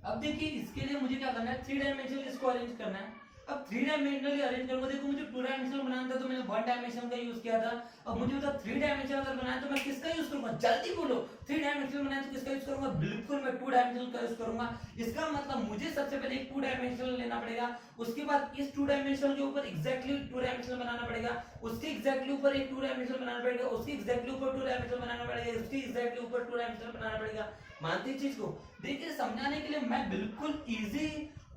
अब देखिए इसके लिए मुझे क्या करना है, 3 डायमेंशनल इसको अरेंज करना है। अब 3 डायमेंशनली अरेंज करूंगा, देखो मुझे 2 डायमेंशनल बनाना था तो मैंने 1 डायमेंशन का यूज किया था। अब मुझे उधर 3 डायमेंशनल अगर बनाना है तो मैं किसका यूज करूंगा? जल्दी बोलो, 3 डायमेंशनल बनाना है तो किसका यूज करूंगा? बिल्कुल मैं 2 डायमेंशनल का यूज करूंगा। इसका मतलब मुझे सबसे पहले एक 2 डायमेंशनल लेना पड़ेगा, उसके बाद इस 2 डायमेंशनल के ऊपर एग्जैक्टली 2 डायमेंशनल बनाना पड़ेगा, उसके एग्जैक्टली ऊपर एक 2 डायमेंशनल बनाना पड़ेगा, उसके एग्जैक्टली ऊपर 2 डायमेंशनल बनाना पड़ेगा, उसके एग्जैक्टली ऊपर 2 डायमेंशनल बनाना पड़ेगा। मानते हैं चीज को? देखिए समझाने के लिए मैं बिल्कुल इजी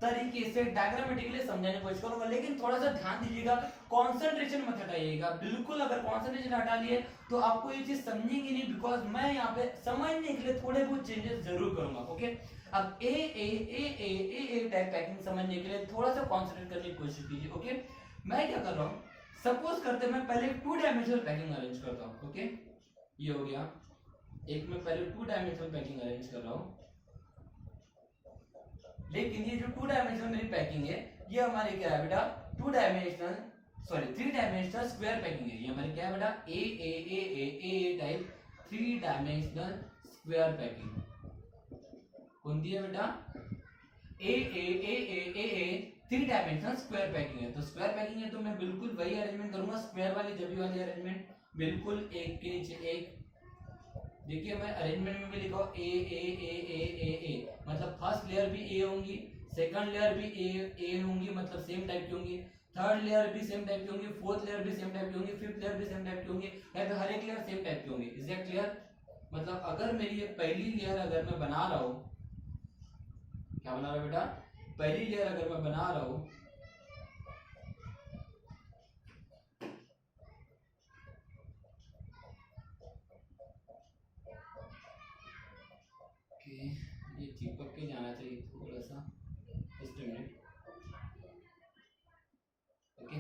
तरीके से डायग्रामेटिकली समझाने की कोशिश करूंगा, लेकिन थोड़ा सा ध्यान दीजिएगा, कंसंट्रेशन मत हटाइएगा। बिल्कुल अगर कंसंट्रेशन हटा लिए तो आपको ये चीज समझेंगे नहीं, बिकॉज मैं यहाँ पे समझने के लिए थोड़े बहुत चेंजेस जरूर करूंगा। ओके, अब ए टाइप पैकिंग समझने के लिए थोड़ा सा कंसंट्रेट करने की कोशिश कीजिए। ओके, मैं क्या कर रहा हूँ, सपोज करते मैं पहले 2 डायमेंशनल पैकिंग अरेंज करता हूँ। ओके, ये हो गया एक, मैं पहले 2 डायमेंशनल पैकिंग अरेंज कर रहा हूँ, लेकिन ये जो 2 डायमेंशनल मेरी पैकिंग है ये हमारे क्या है बेटा 3 डायमेंशनल स्क्वायर पैकिंग है। ये हमारे क्या है बेटा A type 3 dimensional square packing कौन दी है बेटा ए 3 डायमेंशनल स्क्वायर पैकिंग है। तो स्क्वायर पैकिंग है तो मैं बिल्कुल वही अरेंजमेंट करूंगा, स्क्वायर वाली जबी वाली अरेंजमेंट, बिल्कुल एक के नीचे एक। देखिए मैं अरेंजमेंट में भी लिखा हूं ए मतलब फर्स्ट लेयर भी ए होंगी, सेकंड लेयर भी ए होंगी, मतलब सेम टाइप की होंगी, थर्ड लेयर भी सेम टाइप की होंगी, फोर्थ लेयर भी सेम टाइप की होंगी, फिफ्थ लेयर भी सेम टाइप की होंगी, तो हर एक लेयर सेम टाइप की होंगी। Is that clear? मतलब अगर मेरी ये पहली लेयर अगर मैं बना रहा हूं, क्या बना रहा हूं बेटा, पहली लेयर अगर मैं बना रहा हूं ये चिपक के जाना चाहिए थोड़ा सा, जस्ट मिनट। ओके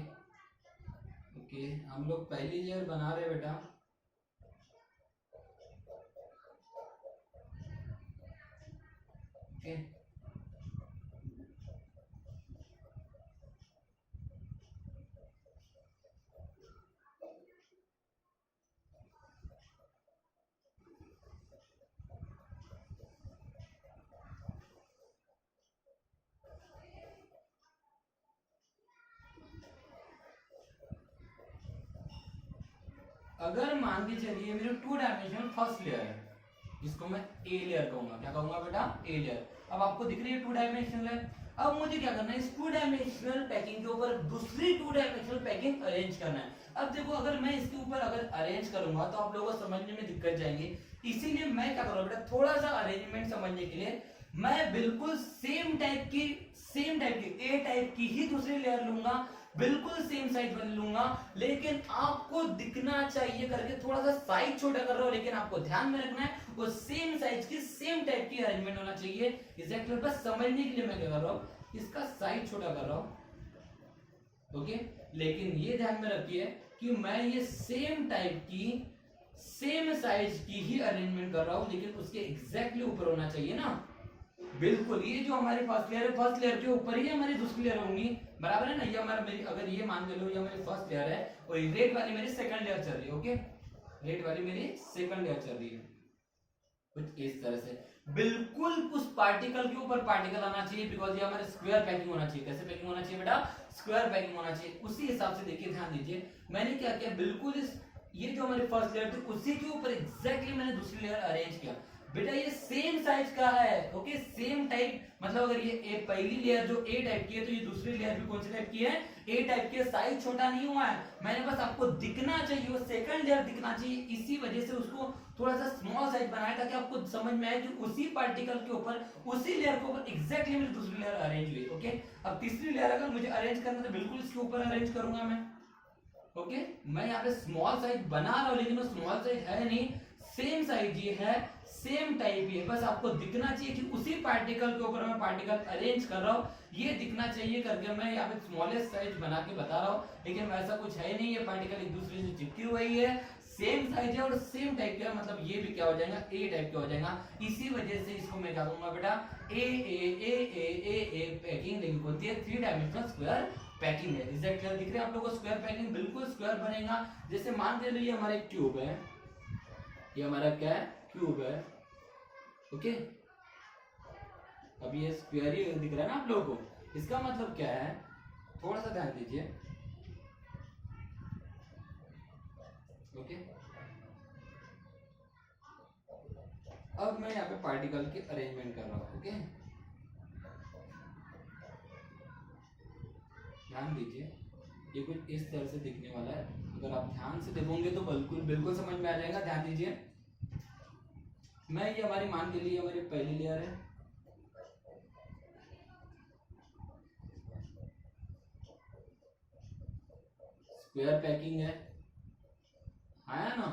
ओके, हम लोग पहली लेयर बना रहे हैं बेटा, ओके अगर मान के चलिए मेरे 2 डायमेंशनल फर्स्ट लेयर है जिसको मैं ए लेयर कहूंगा, क्या कहूंगा बेटा ए लेयर। अब आपको दिख रही है 2 डायमेंशनल है, अब मुझे क्या करना है इस 2 डायमेंशनल पैकिंग के ऊपर दूसरी 2 डायमेंशनल पैकिंग अरेंज करना है। अब देखो अगर मैं इसके ऊपर अगर अरेंज करूंगा तो आप लोगों को समझने में दिक्कत जाएंगी, इसीलिए मैं क्या करूंगा बेटा थोड़ा सा अरेंजमेंट समझने के लिए मैं बिल्कुल सेम टाइप की ए टाइप की ही दूसरी लेयर लूंगा, बिल्कुल सेम साइज वाली लूंगा, लेकिन आपको दिखना चाहिए करके थोड़ा सा साइज छोटा कर रहा हूं, लेकिन आपको ध्यान में रखना है वो सेम साइज की सेम टाइप की अरेंजमेंट होना चाहिए। एग्जैक्टली बस समझने के लिए मैं क्या कर रहा हूं इसका साइज छोटा कर रहा हूं। ओके, लेकिन ये ध्यान में रखिए कि मैं ये सेम टाइप की सेम साइज की ही अरेंजमेंट कर रहा हूं, लेकिन उसके एग्जैक्टली ऊपर होना चाहिए ना, बिल्कुल। ये जो हमारी फर्स्ट लेयर है, फर्स्ट लेयर के ऊपर ही हमारी दूसरी लेयर होंगी, बराबर है ना। ये हमारा मेरी अगर ये मान के लो ये हमारी फर्स्ट लेयर है और रेड वाली मेरी सेकंड लेयर चल रही है। ओके, रेड वाली मेरी सेकंड लेयर चल रही है, कुछ इस तरह से बिल्कुल उस पार्टिकल के ऊपर पार्टिकल आना चाहिए, बिकॉज ये हमारे स्क्वायर पैकिंग होना चाहिए। कैसे पैकिंग होना चाहिए बेटा, स्क्वायर पैकिंग होना चाहिए। उसी हिसाब से देखिए, ध्यान दीजिए मैंने क्या किया, बिल्कुल इस ये जो हमारी फर्स्ट लेयर थी उसी के ऊपर एग्जैक्टली मैंने दूसरी लेयर अरेंज किया। बेटा ये सेम साइज का है, ओके सेम टाइप, मतलब अगर ये पहली लेयर जो ए टाइप की है तो ये दूसरी लेयर भी कौन सी टाइप की है, ए टाइप की है। साइज छोटा नहीं हुआ है, मैंने बस आपको दिखना चाहिए, वो सेकंड लेयर दिखना चाहिए, इसी वजह से उसको थोड़ा सा स्मॉल साइज बनाया ताकि आपको समझ में आए कि उसी पार्टिकल के ऊपर उसी लेयर के ऊपर एग्जैक्टली मेरी दूसरी लेयर अरेंज हुई। ओके, अब तीसरी लेयर अगर मुझे अरेंज करना तो बिल्कुल इसके ऊपर अरेंज करूंगा मैं। ओके, मैं यहाँ पे स्मॉल साइज बना रहा हूं, लेकिन वो स्मॉल साइज है नहीं, सेम साइज ये है, सेम टाइप ही है, बस आपको दिखना चाहिए कि उसी पार्टिकल के ऊपर मैं पार्टिकल अरेंज कर रहा हूं, ये दिखना चाहिए करके मैं यहाँ पे स्मॉलेस्ट साइज बना के बता रहा हूँ, लेकिन वैसा कुछ है नहीं। ये पार्टिकल एक दूसरे से चिपकी हुई है, सेम साइज है और सेम टाइप का, मतलब ये भी क्या हो जाएगा, ए टाइप का हो जाएगा। इसी वजह से इसको मैं क्या कहूंगा बेटा, ए पैकिंग नहीं होती है, 3 डायमेंशनल स्क्वायर पैकिंग है। एग्जैक्ट क्लियर दिख रहा है आप लोगों को, स्क्वायर पैकिंग बिल्कुल स्क्वायर बनेगा। जैसे मान के लिए हमारा एक क्यूब है, ये हमारा क्या है, क्यूब है। ओके, अब ये स्क्वायर ही दिख रहा है ना आप लोगों को, इसका मतलब क्या है, थोड़ा सा ध्यान दीजिए। ओके, अब मैं यहाँ पे पार्टिकल की अरेंजमेंट कर रहा हूं। ओके, ध्यान दीजिए, ये कुछ इस तरह से दिखने वाला है, अगर आप ध्यान से देखोगे तो बिल्कुल बिल्कुल समझ में आ जाएगा। ध्यान दीजिए, मैं ये हमारी मान के लिए हमारी पहली लेयर है, स्क्वायर पैकिंग है ना।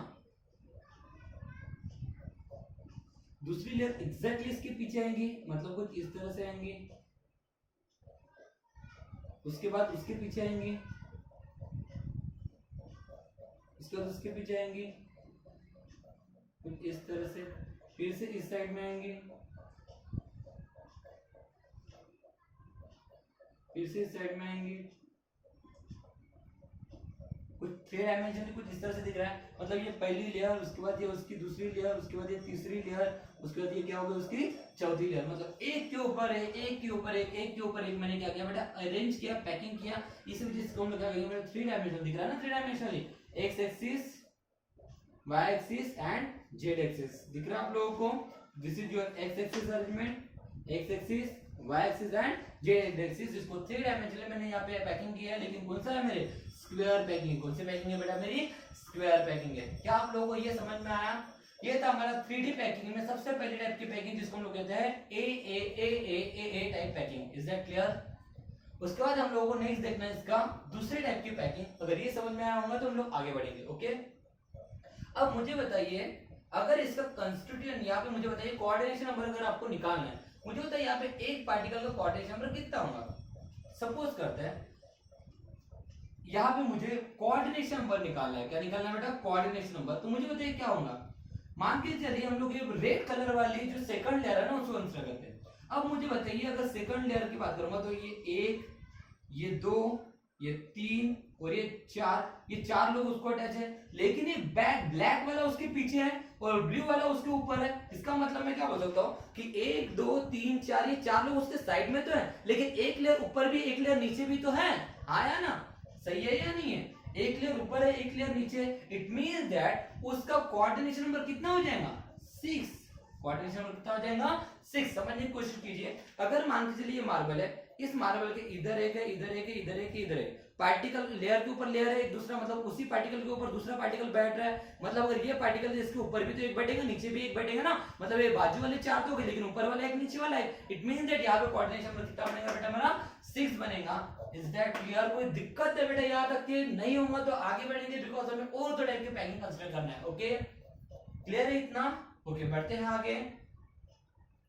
दूसरी लेयर एग्जैक्टली इसके पीछे आएंगी, मतलब कुछ इस तरह से आएंगी, उसके बाद उसके पीछे आएंगी, उसके बाद उसके पीछे आएंगी कुछ इस तरह से, फिर से इस साइड में आएंगे, फिर से इस साइड में आएंगे, कुछ 3 डायमेंशन कुछ इस तरह से दिख रहा है। मतलब ये पहली लेयर, उसके बाद ये उसकी दूसरी लेयर, उसके बाद ये तीसरी लेयर, उसके बाद ये क्या होगा उसकी चौथी लेयर। मतलब एक के ऊपर एक, एक के ऊपर एक, एक के ऊपर एक मैंने क्या किया बेटा, अरेंज किया, पैकिंग किया। इस वजह से हम लोग क्या करेंगे, 3 डायमेंशन दिख रहा है ना, 3 dimensionally, X axis, Y axis and Z axis दिख रहा है आप लोगों को। This is your X axis arrangement, X axis, Y axis and Z axis. इसको 3 डायमेंशनली मैंने यहाँ पे पैकिंग किया है, लेकिन कौन सा है मेरे, स्क्वायर पैकिंग। कौन सी पैकिंग है बेटा, मेरी स्क्वायर पैकिंग है। क्या आप लोगों को ये समझ में आया? ये था हमारा 3D पैकिंग में सबसे पहली टाइप की पैकिंग, जिसको हम लोग कहते हैं A type packing. Is that clear? उसके बाद हम लोगों को नेक्स्ट देखना है इसका दूसरे टाइप की पैकिंग। अगर ये समझ में आया होगा तो हम लोग आगे बढ़ेंगे। ओके, अब मुझे बताइए, अगर इसका कंस्टिट्यूएंट यहाँ पे मुझे बताइए कोऑर्डिनेशन नंबर अगर आपको निकालना है, मुझे बताइए यहाँ पे एक पार्टिकल का कोऑर्डिनेशन नंबर कितना होगा। सपोज करते हैं यहाँ पे मुझे कोऑर्डिनेशन नंबर निकालना है। क्या निकालना है बेटा, कोऑर्डिनेशन नंबर। तो मुझे बताइए क्या होगा, मान के चलिए हम लोग ये रेड कलर वाली जो सेकंड लेयर है ना उसको कंसीडर करते हैं। अब मुझे बताइए अगर सेकंड लेयर की बात करूंगा तो ये 1, ये 2, ये 3 और ये 4, ये 4 लोग उसको अटैच है, लेकिन ये ब्लैक वाला उसके पीछे है और ब्लू वाला उसके ऊपर है। इसका मतलब मैं क्या बोल सकता हूँ कि 1 2 3 4 ये 4 लोग उसके साइड में तो है, लेकिन एक लेयर ऊपर भी एक लेयर नीचे भी तो है। आया ना, सही है या नहीं है? एक लेयर ऊपर है एक लेयर नीचे। इट मींस दैट उसका कोऑर्डिनेशन नंबर कितना हो जाएगा, 6। कोऑर्डिनेशन नंबर कितना हो जाएगा, 6। समझने की कोशिश कीजिए, अगर मान के चलिए मार्बल है, इस मार्बल के इधर एक है, इधर एक है, इधर एक है, इधर एक पार्टिकल लेयर के ऊपर लेयर है एक दूसरा, मतलब उसी पार्टिकल के ऊपर दूसरा पार्टिकल बैठ रहा है। मतलब अगर ये पार्टिकल है इसके ऊपर भी तो एक बैठेगा, नीचे भी एक बैठेगा ना, मतलब ये बाजू वाले 4 तो हो गए, लेकिन ऊपर वाला एक नीचे वाला है। इट मींस दैट यहाँ पे कोऑर्डिनेशन नंबर कितना बनेगा बेटा, मेरा 6 बनेगा। Is that clear? कोई दिक्कत है बेटा यहाँ तक के? नहीं होगा तो आगे बढ़ेंगे, बिकॉज हमें और दो टाइप की पैकिंग कंसीडर करना है। ओके, क्लियर है इतना? ओके, बढ़ते हैं आगे।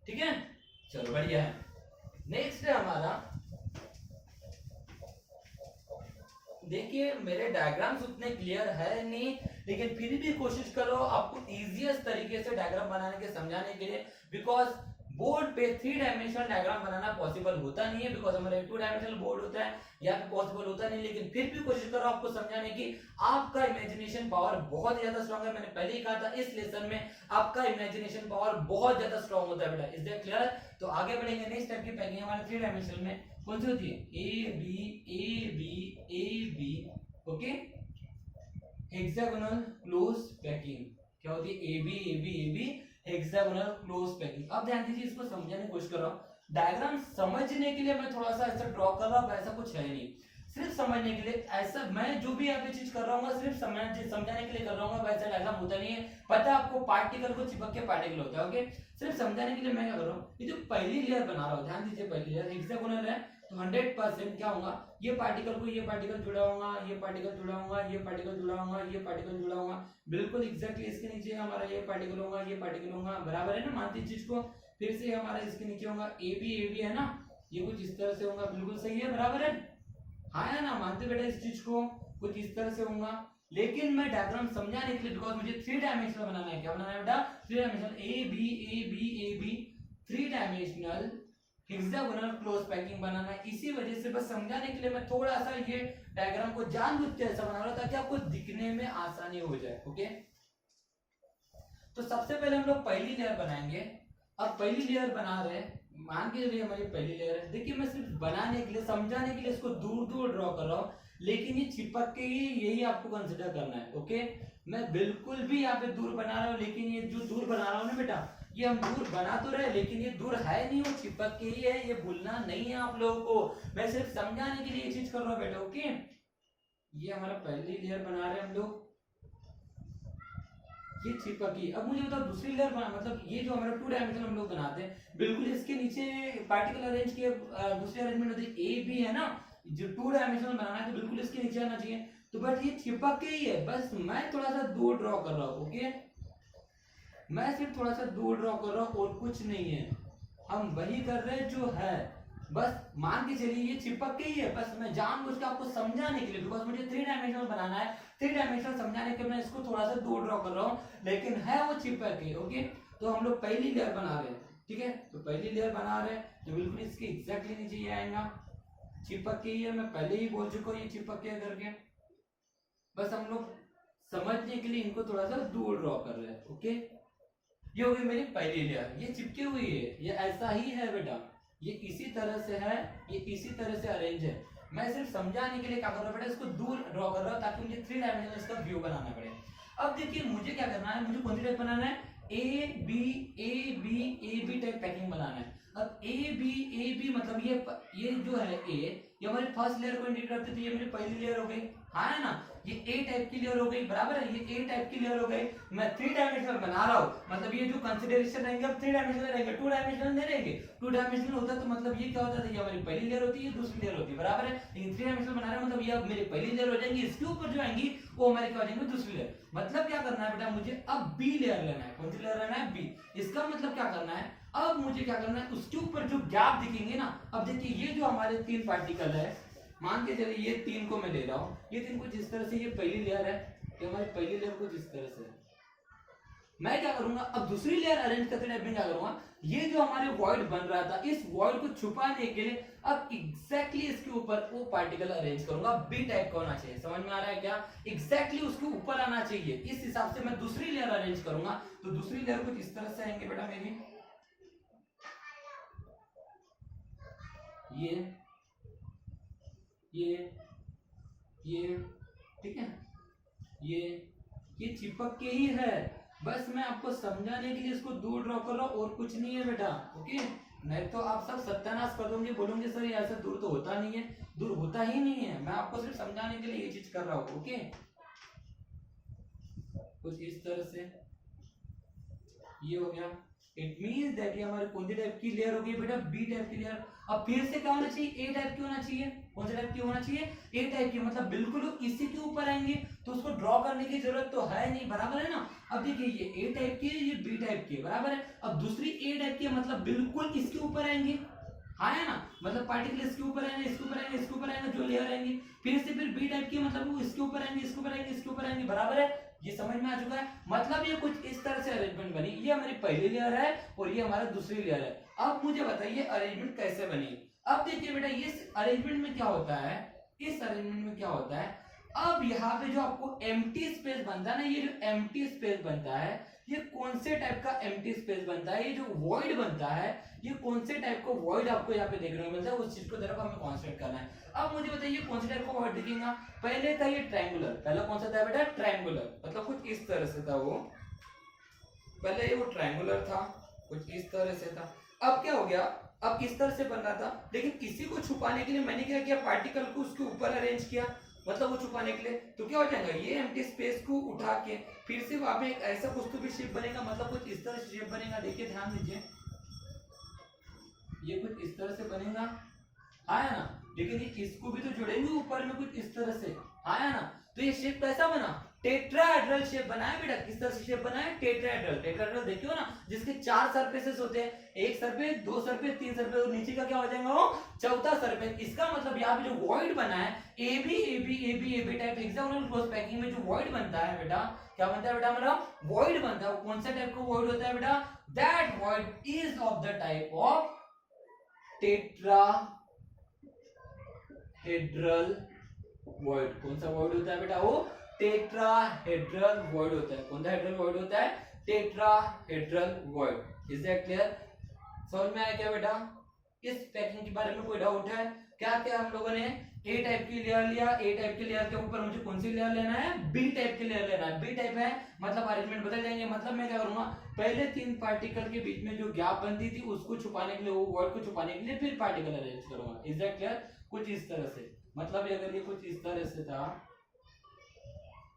ठीक है, चलो बढ़िया है। नेक्स्ट है हमारा, देखिए मेरे डायग्राम्स उतने क्लियर है नहीं, लेकिन फिर भी कोशिश करो आपको इजीएस्ट तरीके से डायग्राम बनाने के समझाने के लिए, बिकॉज बोर्ड पे 3 डायमेंशनल डायग्राम बनाना पॉसिबल होता नहीं है, बिकॉज हमारा 2 डायमेंशनल बोर्ड होता है, यहाँ पे पॉसिबल होता नहीं। लेकिन फिर भी कोशिश करो आपको समझाने की। आपका इमेजिनेशन पावर बहुत ज्यादा स्ट्रांग है, मैंने पहले ही कहा था इस लेसन में आपका इमेजिनेशन पावर बहुत ज्यादा स्ट्रांग होता है बेटा। Is that clear? तो आगे बढ़ेंगे। नेक्स्ट टाइप की पैकिंग हमारे 3 डायमेंशनल में कौन सी होती है, A B. Okay, hexagonal close packing. क्या होती है, A B hexagonal close packing. अब ध्यान दीजिए, इसको समझने की कोशिश कर रहा हूं। डायग्राम समझने के लिए मैं थोड़ा सा ऐसा ड्रॉ कर रहा हूं, ऐसा कुछ है नहीं, सिर्फ समझने के लिए। ऐसा मैं जो भी यहाँ पे चीज कर रहा हूँ सिर्फ समझाने के लिए कर रहा हूँ, वैसा डायग्राम होता नहीं है। पता है आपको, पार्टिकल को चिपक के पार्टिकल होता है। ओके, सिर्फ समझाने के लिए मैं क्या कर रहा हूँ, ये जो पहली लेयर बना रहा हूँ, ध्यान दीजिए पहली लेयर हेक्सागोनल है, तो 100% क्या होगा, ये पार्टिकल को ये पार्टिकल जुड़ा होगा, ये पार्टिकल जुड़ा होगा, ये पार्टिकल जुड़ा होगा, ये पार्टिकल जुड़ा होगा, बिल्कुल एग्जैक्टली इसके नीचे हमारा ये पार्टिकल होगा, ये पार्टिकल होगा, बराबर है ना, मानती चीज को। फिर से हमारा इसके नीचे होगा ए बी है ना, ये कुछ इस तरह से होगा, बिल्कुल सही है, बराबर है, हाँ है ना, मानते बेटा इस चीज को, कुछ इस तरह से होगा। लेकिन मैं डायग्राम समझाने के लिए, बिकॉज मुझे 3 डायमेंशनल बनाना है। क्या बनाना है बेटा, 3 dimensional A B 3 dimensional hexagonal close packing बनाना है। इसी वजह से बस समझाने के लिए मैं थोड़ा सा ये डायग्राम को जानबूझ के ऐसा बना रहा हूं, ताकि आपको दिखने में आसानी हो जाए। ओके, तो सबसे पहले हम लोग पहली लेयर बनाएंगे। अब पहली लेयर बना रहे हैं, मान के चलिए हमारी पहली लेयर है। देखिए मैं सिर्फ बनाने के लिए, समझाने के लिए इसको दूर दूर ड्रॉ कर रहा हूँ, लेकिन ये चिपक के ही यही आपको कंसिडर करना है। ओके, मैं बिल्कुल भी यहाँ पे दूर बना रहा हूँ, लेकिन ये जो दूर बना रहा हूँ ना बेटा, ये हम दूर बना तो रहे, लेकिन ये दूर है नहीं, वो चिपक के ही है, ये भूलना नहीं है आप लोगों को। मैं सिर्फ समझाने के लिए ये चीज कर रहा हूँ बेटा। ओके, ये हमारा पहली लेयर बना रहे हैं हम लोग, ये चिपकी। अब मुझे बताओ दूसरी लेयर बना, मतलब ये जो हमारा 2 डायमेंशनल हम लोग बनाते हैं, बिल्कुल इसके नीचे पार्टिकल अरेंज किए, दूसरी अरेंजमेंट होती है ए बी है ना, जो 2 डायमेंशनल बनाना है तो बिल्कुल इसके नीचे आना चाहिए। तो बट ये चिपक के ही है, बस मैं थोड़ा सा दूर ड्रॉ कर रहा हूँ। ओके, मैं सिर्फ थोड़ा सा दूर ड्रॉ कर रहा हूँ और कुछ नहीं है, हम वही कर रहे हैं जो है। बस मान के चलिए ये चिपक के ही है, बस मैं जानबूझ के आपको समझाने के लिए, बिकॉज मुझे 3 डायमेंशनल बनाना है, 3 डायमेंशनल समझाने के मैं इसको थोड़ा सा दूर ड्रॉ कर रहा हूँ, लेकिन है वो चिपक के। ओके, तो हम लोग पहली लेयर बना रहे हैं, ठीक है, तो पहली लेयर बना रहे हैं तो बिल्कुल इसके एग्जैक्टली नीचे ये आएगा, चिपक के ही है, मैं पहले ही बोल चुका हूँ ये चिपक के करके। बस हम लोग समझने के लिए इनको थोड़ा सा दूर ड्रॉ कर रहे हैं। ओके, ये हो गई मेरी पहली लेयर, ये चिपकी हुई है, ये ऐसा ही है बेटा, ये इसी तरह से है, ये इसी तरह से अरेंज है। मैं सिर्फ समझाने के लिए क्या कर रहा हूँ बेटा, इसको दूर ड्रॉ कर रहा हूँ ताकि मुझे 3 डायमेंशनल इसका व्यू बनाना पड़े। अब देखिए मुझे क्या करना है, मुझे कौन सी टाइप बनाना है, ए बी टाइप पैकिंग बनाना है। अब ए बी मतलब ये जो है ये हमारे फर्स्ट लेयर को इंडिकेट करते थे, ये मेरी पहली लेयर हो गई, हाँ है ना, ये ए टाइप की लेयर हो गई, बराबर है, ये ए टाइप की लेयर हो गई। मैं 3 डायमेंशनल बना रहा हूँ, मतलब ये जो कंसीडरेशन रहेंगे अब 3 डायमेंशनल रहेंगे, 2 डायमेंशनल नहीं रहेंगे। 2 डायमेंशनल होता तो मतलब ये क्या होता था, ये हमारी पहली लेयर होती है, दूसरी लेयर होती है, बराबर है, लेकिन 3 डायमेंशनल बना रहे हैं मतलब ये अब मेरी पहली लेयर हो जाएंगी, इसके ऊपर जो आएंगी वो हमारे क्या हो जाएंगे, दूसरी लेयर। मतलब क्या करना है बेटा, मुझे अब बी लेयर लेना है, कौन सी लेयर लेना है, बी। इसका मतलब क्या करना है, अब मुझे क्या करना है, उसके ऊपर जो गैप दिखेंगे ना, अब देखिए ये जो हमारे 3 पार्टिकल है, मान के चलिए ये 3 को मैं ले रहा हूँ, ये 3 कुछ इस तरह से, ये पहली लेयर है, ये हमारी पहली लेयर कुछ इस तरह से। मैं क्या करूंगा, अब दूसरी लेयर अरेंज करते टाइप में क्या करूंगा, ये जो हमारे वॉइड बन रहा था, इस वॉइड को छुपाने के लिए अब एग्जैक्टली इसके ऊपर वो पार्टिकल अरेंज करूंगा, बी टाइप का होना चाहिए, समझ में आ रहा है क्या, एग्जैक्टली उसके ऊपर आना चाहिए, इस हिसाब से मैं दूसरी लेयर अरेंज करूंगा। तो दूसरी लेयर कुछ इस तरह से आएंगे बेटा मेरी, ये ठीक है, ये चिपक के ही है, बस मैं आपको समझाने के लिए इसको दूर ड्रॉ कर रहा हूं और कुछ नहीं है बेटा। ओके, नहीं तो आप सब सत्यानाश कर दोगे, बोलोगे सर ये ऐसा दूर तो होता नहीं है, दूर होता ही नहीं है, मैं आपको सिर्फ समझाने के लिए ये चीज कर रहा हूं। ओके, कुछ इस तरह से ये हो गया, इट मींस दैट ये हमारे कौन सी टाइप की लेयर हो गई बेटा, बी टाइप की लेयर। अब फिर से क्या होना चाहिए, ए टाइप की होना चाहिए, कौन सा टाइप की होना चाहिए, ए टाइप की, मतलब बिल्कुल इसी के ऊपर आएंगे, तो उसको ड्रॉ करने की जरूरत तो है नहीं, बराबर है ना। अब देखिए ये ए टाइप की है, ये बी टाइप की है, बराबर है। अब दूसरी ए टाइप की है, मतलब बिल्कुल इसके ऊपर आएंगे, हाँ है ना, मतलब पार्टिकल इसके ऊपर आएंगे, इसके ऊपर आएंगे, इसके ऊपर आएंगे, जो लेयर आएंगे। फिर से फिर बी टाइप की, मतलब वो इसके ऊपर आएंगे, इसके ऊपर आएंगे, इसके ऊपर आएंगे, बराबर है। ये समझ में आ चुका है, मतलब ये कुछ इस तरह से अरेंजमेंट बनी, ये हमारी पहली लेयर है और ये हमारा दूसरी लेयर है। अब मुझे बताइए अरेंजमेंट कैसे बनी। अब देखिए बेटा इस अरेंजमेंट में क्या होता है, इस अरेंजमेंट में क्या होता है, अब यहाँ पे जो आपको एम्प्टी स्पेस बनता है ना, ये जो एम्प्टी स्पेस बनता है, ये कौन से टाइप का एम्प्टी स्पेस बनता है, ये जो वॉइड बनता है, ये कौन से टाइप का वॉइड आपको यहाँ पे देखने को मिलता है, उस चीज को तरफ हमें कॉन्सेंट्रेट करना है। अब मुझे बताइए कौन से टाइप का वॉइड दिखेगा, पहले था ये ट्रायंगुलर, पहला कौन सा था बेटा, ट्रायंगुलर, मतलब कुछ इस तरह से था वो, पहले वो ट्रायंगुलर था, कुछ इस तरह से था। अब क्या हो गया, अब इस तरह से बन रहा था, लेकिन इसी को छुपाने के लिए मैंने क्या किया, पार्टिकल को उसके ऊपर अरेंज किया, मतलब वो छुपाने के लिए। तो क्या हो जाएगा, ये एम्प्टी स्पेस को उठा के फिर से वहां पे एक ऐसा कुछ तो भी शेप बनेगा, मतलब कुछ इस तरह से शेप बनेगा, देखिए ध्यान दीजिए, ये कुछ इस तरह से बनेगा, आया ना, लेकिन ये इसको भी तो जोड़ेंगे ऊपर में कुछ इस तरह से, आया ना। तो ये शेप कैसा बना, टेट्राहेड्रल शेप बना है बेटा। किस तरह से शेप बना है, टेट्राहेड्रल। टेट्राहेड्रल देखियो ना, जिसके 4 सरफेसेस होते हैं, एक सरफेस, 2 सरफेस, 3 सरफेस, और नीचे का क्या हो जाएगा, वो चौथा सरफेस। इसका मतलब यहाँ पे जो वॉइड बना है, A B type hexagonal cross packing में जो वॉइड बनता है बेटा, क्या बनता है बेटा, हमारा वॉइड बनता है। वो कौन सा टाइप का वॉइड होता है बेटा, that void is of the type of tetrahedral void. कौन सा वॉइड होता है बेटा, वो टेट्राहेड्रल वॉइड होता है। कौन सा हेड्रल वॉइड होता है, tetrahedral void. Is that clear, समझ में आया क्या बेटा। इस पैकिंग के बारे में कोई डाउट है क्या, क्या हम लोगों ने ए टाइप की लेयर लिया, ए टाइप की लेयर के ऊपर मुझे कौन सी लेयर लेना है, बी टाइप की लेयर लेना है। बी टाइप है मतलब अरेंजमेंट बदल जाएंगे, मतलब मैं क्या करूंगा, पहले 3 पार्टिकल के बीच में जो गैप बनती थी उसको छुपाने के लिए, वो वर्ड को छुपाने के लिए फिर पार्टिकल अरेंज करूंगा। इज दैट क्लियर, कुछ इस तरह से, मतलब अगर ये कुछ इस तरह से था,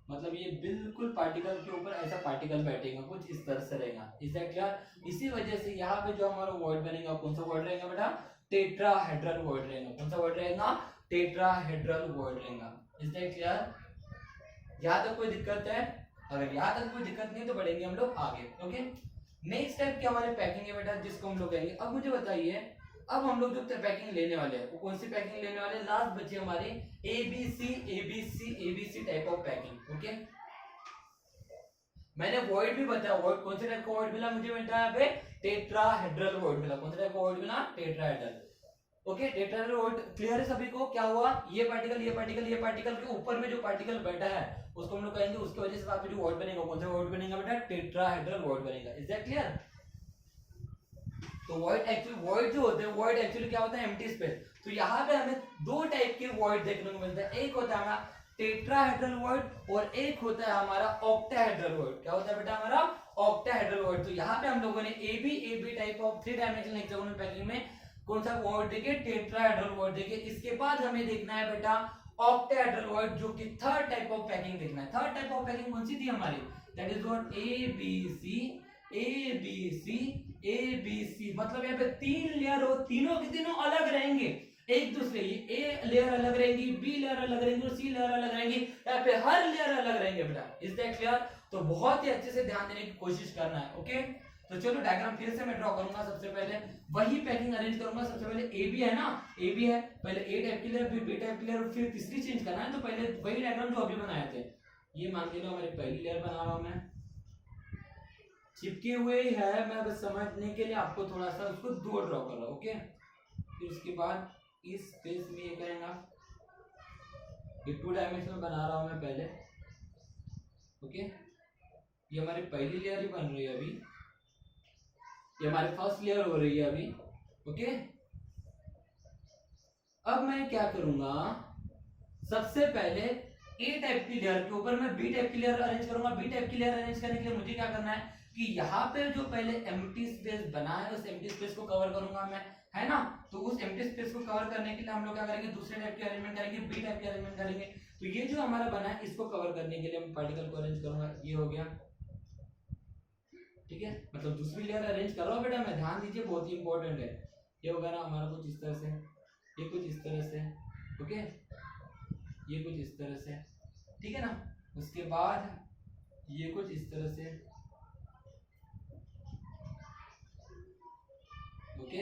मतलब ये बिल्कुल पार्टिकल के ऊपर ऐसा पार्टिकल बैठेगा, कुछ इस तरह से रहेगा। Is that clear. इसी वजह से यहाँ पे जो हमारा वर्ड बनेगा, कौन सा वर्ड रहेगा बेटा, टेट्राहेड्रल वर्ड रहेगा। कौन सा वर्ड रहेगा, टेट्राहेड्रल वर्ड रहेगा। Is that clear. यहाँ तक कोई दिक्कत है, अगर यहाँ तक कोई दिक्कत नहीं तो बढ़ेंगे हम लोग आगे। ओके, नेक्स्ट टाइप की हमारे पैकिंग है बेटा, जिसको हम लोग कहेंगे। अब मुझे बताइए, अब हम लोग जो पैकिंग लेने वाले हैं वो कौन सी पैकिंग लेने वाले हैं? लास्ट बचे हमारे ABC type of packing. Okay, मैंने वॉइड भी बताया, वॉइड कौन से टाइप का वॉइड मिला मुझे? बेटा यहाँ पे टेट्राहेड्रल वॉइड मिला। कौन सा टाइप का वॉइड मिला? Tetrahedral. Okay, tetrahedral void clear है सभी को? क्या हुआ, ये पार्टिकल के ऊपर में जो पार्टिकल बैठा है उसको हम लोग कहेंगे, उसकी वजह से वहां पे जो वॉइड बनेगा कौन सा वॉइड बनेगा बेटा? टेट्राहेड्रल वॉइड बनेगा। Is that clear? तो वॉइड एक्चुअली, वॉइड जो होते हैं, वॉइड एक्चुअली क्या होता है? Empty space. तो यहाँ पे हमें दो टाइप के वॉइड देखने को मिलता है, एक होता है हमारा टेट्राहेड्रल वॉइड और एक होता है हमारा ऑक्टाहेड्रल वॉइड। क्या होता है बेटा? हमारा ऑक्टाहेड्रल वॉइड। तो यहाँ पे हम लोगों ने AB type of 3 dimensional hexagonal packing में कौन सा वॉइड देखे? टेट्राहेड्रल वॉइड देखे। इसके बाद हमें देखना है बेटा ऑक्टाहेड्रल वॉइड, जो कि थर्ड टाइप ऑफ पैकिंग देखना है। थर्ड टाइप ऑफ पैकिंग कौन सी थी हमारी? That is what ABC. मतलब यहाँ पे 3 लेयर हो, तीनों के तीनों अलग रहेंगे एक दूसरे, ए लेयर अलग रहेंगी, बी लेयर अलग रहेंगी और सी लेयर अलग रहेंगी। यहाँ पे हर लेयर अलग रहेंगे बेटा। Is that clear? तो बहुत ही अच्छे से ध्यान देने की कोशिश करना है। ओके, तो चलो डायग्राम फिर से मैं ड्रॉ करूंगा। सबसे पहले वही पैकिंग अरेंज करूंगा। सबसे पहले ए बी है ना, ए बी है, पहले ए टाइप की लेयर, फिर बी टाइप की लेयर, फिर तीसरी चेंज करना है। तो पहले वही डायग्राम जो अभी बनाए थे, ये मान के लो हमारी पहली लेयर बना रहा हूं मैं, चिपके हुए ही है, मैं बस समझने के लिए आपको थोड़ा सा उसको दो ड्रॉ कर रहा हूं। ओके, फिर उसके बाद इस स्पेस में ये करेंगे, ये 2 डायमेंशनल बना रहा हूं मैं पहले। ओके, ये हमारी पहली लेयर ही बन रही है अभी, ये हमारी फर्स्ट लेयर हो रही है अभी। ओके, अब मैं क्या करूंगा, सबसे पहले ए टाइप की लेयर के ऊपर मैं बी टाइप की लेयर अरेंज करूंगा। बी टाइप की लेयर अरेंज करने के लिए मुझे क्या करना है कि यहाँ पे जो पहले एम्प्टी स्पेस बना है उस एम्प्टी स्पेस को कवर करूंगा मैं, है ना। तो उस एम्प्टी स्पेस को कवर करने के लिए हम लोग क्या करेंगे? दूसरे टाइप की अरेंजमेंट करेंगे, बी टाइप की अरेंजमेंट करेंगे। तो ये जो हमारा बना है इसको कवर करने के लिए मैं पार्टिकल को अरेंज करूंगा। ये हो गया, ठीक है, मतलब दूसरी लेयर अरेंज कर रहा हूं बेटा मैं, ध्यान दीजिए, बहुत ही इंपॉर्टेंट है। ये होगा ना हमारा कुछ इस तरह से, ये कुछ इस तरह से, ओके, ये कुछ इस तरह से, ठीक है ना। उसके बाद ये कुछ इस तरह से, ओके,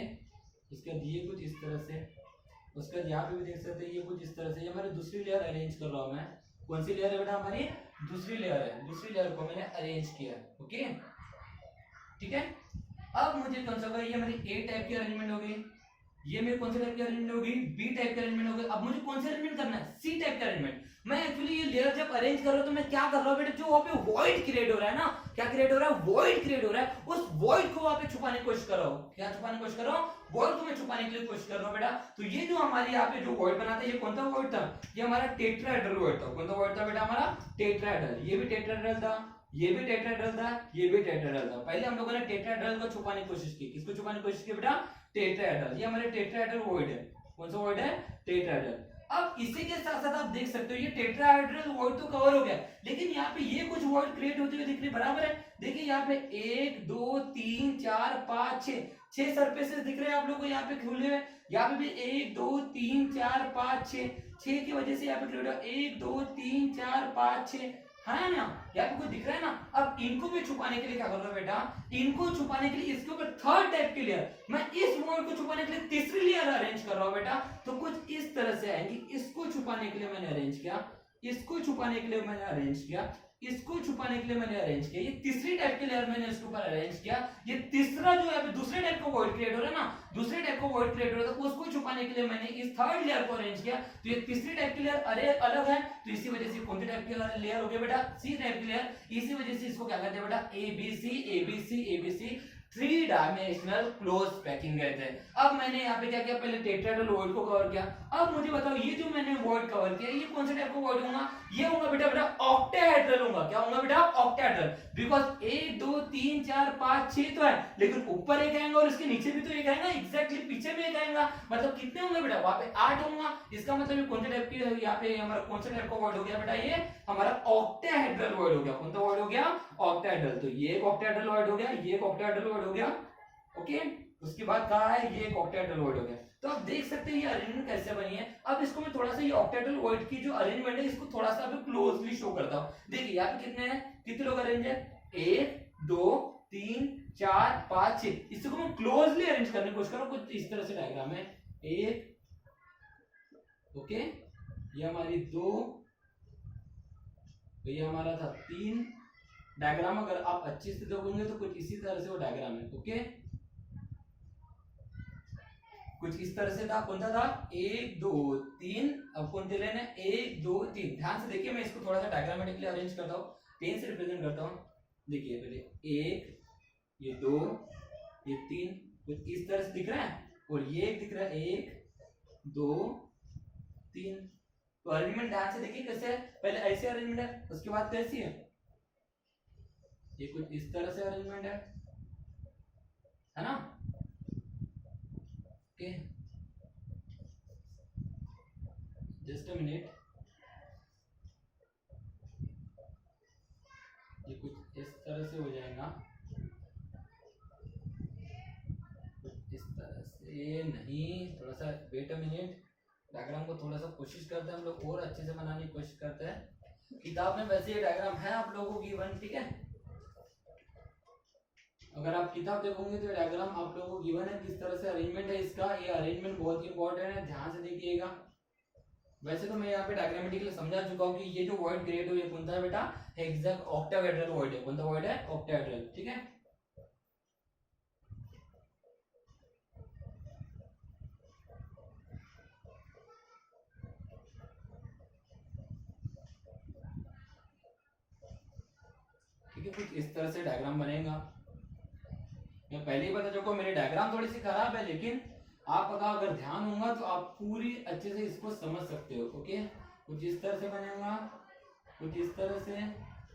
उसके बाद ये कुछ इस तरह से, उसके बाद यहाँ पे भी देख सकते हैं ये कुछ इस तरह से। ये हमारी दूसरी लेयर अरेंज कर रहा हूं मैं। कौन सी लेयर है बेटा? हमारी दूसरी लेयर है। दूसरी लेयर को मैंने अरेंज किया। ओके, ठीक है। अब मुझे कौन सा होगा? ये हमारी ए टाइप की अरेंजमेंट हो गई, ये मेरे कौन से टाइप की अरेंजमेंट होगी? बी टाइप की अरेंजमेंट होगी। अब मुझे कौन सा अरेंजमेंट करना है? सी टाइप का अरेंजमेंट। मैं एक्चुअली ये लेयर जब अरेंज कर रहा हूं तो मैं क्या कर रहा हूं बेटा? जो वहां पे वॉइड क्रिएट हो रहा है ना, क्या क्रिएट हो रहा है? वॉइड क्रिएट हो रहा है। उस वॉइड को वहां पे छुपाने की कोशिश कर रहा हूं। क्या छुपाने की कोशिश कर रहा हूं? वॉइड को मैं छुपाने की कोशिश कर रहा हूं बेटा। तो ये जो हमारे यहाँ पे जो वॉइड बना था, ये कौन सा वॉइड था? ये हमारा टेट्राहेड्रल वॉइड था। कौन सा वॉइड था बेटा? हमारा टेट्राहेड्रल। ये भी टेट्राहेड्रल था, ये भी टेट्राहेड्रल था, ये भी टेट्राहेड्रल था। पहले हम लोगों ने टेट्राहेड्रल को छुपाने की कोशिश की। किसको छुपाने की कोशिश की बेटा? टेट्राहेड्रल। ये हमारे टेट्राहेड्रल वॉइड है। कौन सा वॉइड है? टेट्राहेड्रल। अब इसी के साथ साथ आप देख सकते हो ये टेट्राहेड्रल वॉइड तो कवर हो गया, लेकिन यहाँ पे ये कुछ वॉइड क्रिएट होते हुए दिख रही, बराबर है। देखिए यहाँ पे 1 2 3 4 5 6 सरफेसेस दिख रहे हैं आप लोगों को यहाँ पे खुले हुए। यहाँ पे भी 1 2 3 4 5 6 की वजह से यहाँ पे क्रिएट हुआ 1 2 3 4 5 6, है ना। यहाँ पे कुछ दिख रहा है ना। अब इनको भी छुपाने के लिए क्या कर रहा हूँ बेटा? इनको छुपाने के लिए इसके ऊपर थर्ड टाइप की लेयर, मैं इस वॉइड को छुपाने के लिए तीसरी लेयर अरेंज कर रहा हूँ बेटा। तो कुछ इस तरह से आएंगी। इसको छुपाने के लिए मैंने अरेंज किया, इसको छुपाने के लिए मैंने अरेंज किया, इसको छुपाने के लिए मैंने अरेंज किया। ये तीसरी टाइप की लेयर मैंने इसके ऊपर अरेंज किया। ये तीसरा जो है दूसरे टाइप का वॉइड क्रिएट हो रहा है ना, दूसरे टाइप का वॉइड क्रिएट हो रहा था, उसको छुपाने के लिए मैंने इस थर्ड लेयर को अरेंज किया। तो ये तीसरी टाइप की लेयर अरे अलग है, तो इसी वजह से कौन सी टाइप की लेयर हो गई बेटा? सी टाइप की लेयर। इसी वजह से इसको क्या कहते हैं बेटा? ABC ABC ABC 3 dimensional close packing कहते हैं। अब मैंने यहाँ पे क्या किया? पहले टेट्राहेड्रल वॉइड को कवर किया। अब मुझे बताओ ये जो मैंने वॉइड कवर किया ये कौन से टाइप का वॉइड होगा? ये होगा बेटा ऑक्टाहेड्रल होगा। क्या होगा बेटा? ऑक्टाहेड्रल। बिकॉज 1 2 3 4 5 6 तो है, लेकिन ऊपर एक आएगा और इसके नीचे भी तो एक आएगा, एग्जैक्टली पीछे में एक आएगा। मतलब कितने होंगे बेटा? वहां पे 8 होगा। इसका मतलब ये कौन से टाइप की, यहाँ पे हमारा कौन से टाइप का वॉइड हो गया बेटा? ये हमारा ऑक्टाहेड्रल वॉइड हो गया। कौन सा वॉइड हो गया? ऑक्टाहेड्रल। तो ये एक ऑक्टाहेड्रल वॉइड हो गया, ये एक ऑक्टाहेड्रल वॉइड हो गया। ओके, उसके बाद कहा है ये एक ऑक्टाहेड्रल वॉइड हो गया। तो आप देख सकते हैं ये अरेंजमेंट कैसे बनी है। अब इसको मैं थोड़ा सा ये ऑक्टाहेड्रल वॉइड की जो अरेंजमेंट है इसको थोड़ा सा अभी क्लोजली शो करता हूं। देखिए यहाँ पे कितने हैं, कितने लोग अरेंज है? 1 2 3 4 5 6, इसको हम क्लोजली अरेंज करने की कोशिश करो। कुछ इस तरह से डायग्राम है, 1 ओके, ये हमारी 2, तो ये हमारा था 3। डायग्राम अगर आप अच्छे से देखोगे तो कुछ इसी तरह से वो डायग्राम है, ओके। कुछ इस तरह से था, कौन सा था 1 2 3। अब कौन से लेना है 1 2 3। ध्यान से देखिए, मैं इसको थोड़ा सा डायग्रामेटिकली अरेंज करता हूँ, पेन से रिप्रेजेंट करता हूँ। देखिए पहले 1, ये 2, ये 3, कुछ इस तरह से दिख रहा है, और ये एक दिख रहा है 1 2 3। तो अरेंजमेंट ध्यान से देखिए कैसे है, पहले ऐसे अरेंजमेंट है, उसके बाद कैसी है, ये कुछ इस तरह से अरेंजमेंट है ना, ओके। जस्ट अ मिनट, ये कुछ इस तरह से हो जाएगा, कुछ इस तरह से नहीं, थोड़ा सा वेट अ मिनट। डायग्राम को थोड़ा सा कोशिश करते हैं हम लोग और अच्छे से बनाने की कोशिश करते हैं। किताब में वैसे ये डायग्राम है आप लोगों को गिवन, ठीक है। अगर आप किताब देखोगे तो डायग्राम आप लोगों को गिवन है, किस तरह से अरेंजमेंट है इसका। ये अरेंजमेंट बहुत ही इंपॉर्टेंट है, ध्यान से देखिएगा। वैसे तो मैं यहाँ पे डायग्रामेटिकली समझा चुका हूँ कि ये जो वर्ड क्रिएट हुई है कौन सा है बेटा, हेक्सा ऑक्टाहेड्रल वर्ड है। कौन सा वर्ड है, ऑक्टाहेड्रल, ठीक है। ठीक है, कुछ इस तरह से डायग्राम बनेगा। मैं पहले ही बता चुका हूँ, मेरे डायग्राम थोड़ी सी खराब है, लेकिन आपका अगर ध्यान होगा तो आप पूरी अच्छे से इसको समझ सकते हो, ओके। कुछ इस तरह से बनेगा, कुछ इस तरह से,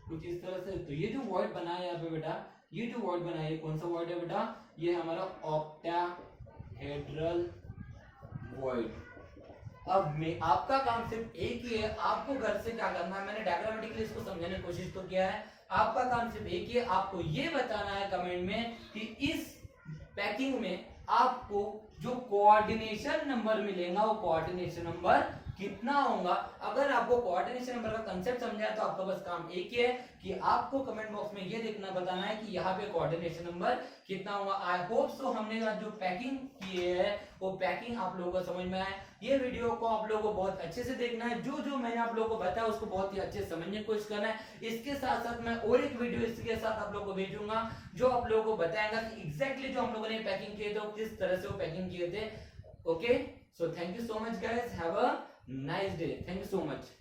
कुछ इस तरह से। तो ये जो वर्ड बना है यहाँ पे बेटा, ये जो वर्ड बना है कौन सा वर्ड है बेटा, ये हमारा ऑक्टाहेड्रल वर्ड। अब मैं आपका काम सिर्फ एक ही है, आपको घर से क्या करना है, मैंने डायग्रामेटिकली इसको समझाने की कोशिश तो किया है। आपका काम सिर्फ एक ही है, आपको ये बताना है कमेंट में कि इस पैकिंग में आपको जो कोऑर्डिनेशन नंबर मिलेगा वो कोऑर्डिनेशन नंबर कितना होगा। अगर आपको कोऑर्डिनेशन नंबर का कंसेप्ट समझा है तो आपका बस काम एक ही है कि आपको कमेंट बॉक्स में ये देखना बताना है कि यहाँ पे कोऑर्डिनेशन नंबर कितना होगा। आई होप सो हमने जो पैकिंग की है वो पैकिंग आप लोगों को समझ में आए। ये वीडियो को आप लोगों को बहुत अच्छे से देखना है, जो जो मैंने आप लोगों को बताया उसको बहुत ही अच्छे से समझने की कोशिश करना है। इसके साथ साथ मैं और एक वीडियो इसके साथ आप लोगों को भेजूंगा जो आप लोगों को बताएगा कि एग्जैक्टली जो हम लोगों ने पैकिंग किए थे वो किस तरह से वो पैकिंग किए थे, okay. So thank you so much guys, have a nice day, thank you so much.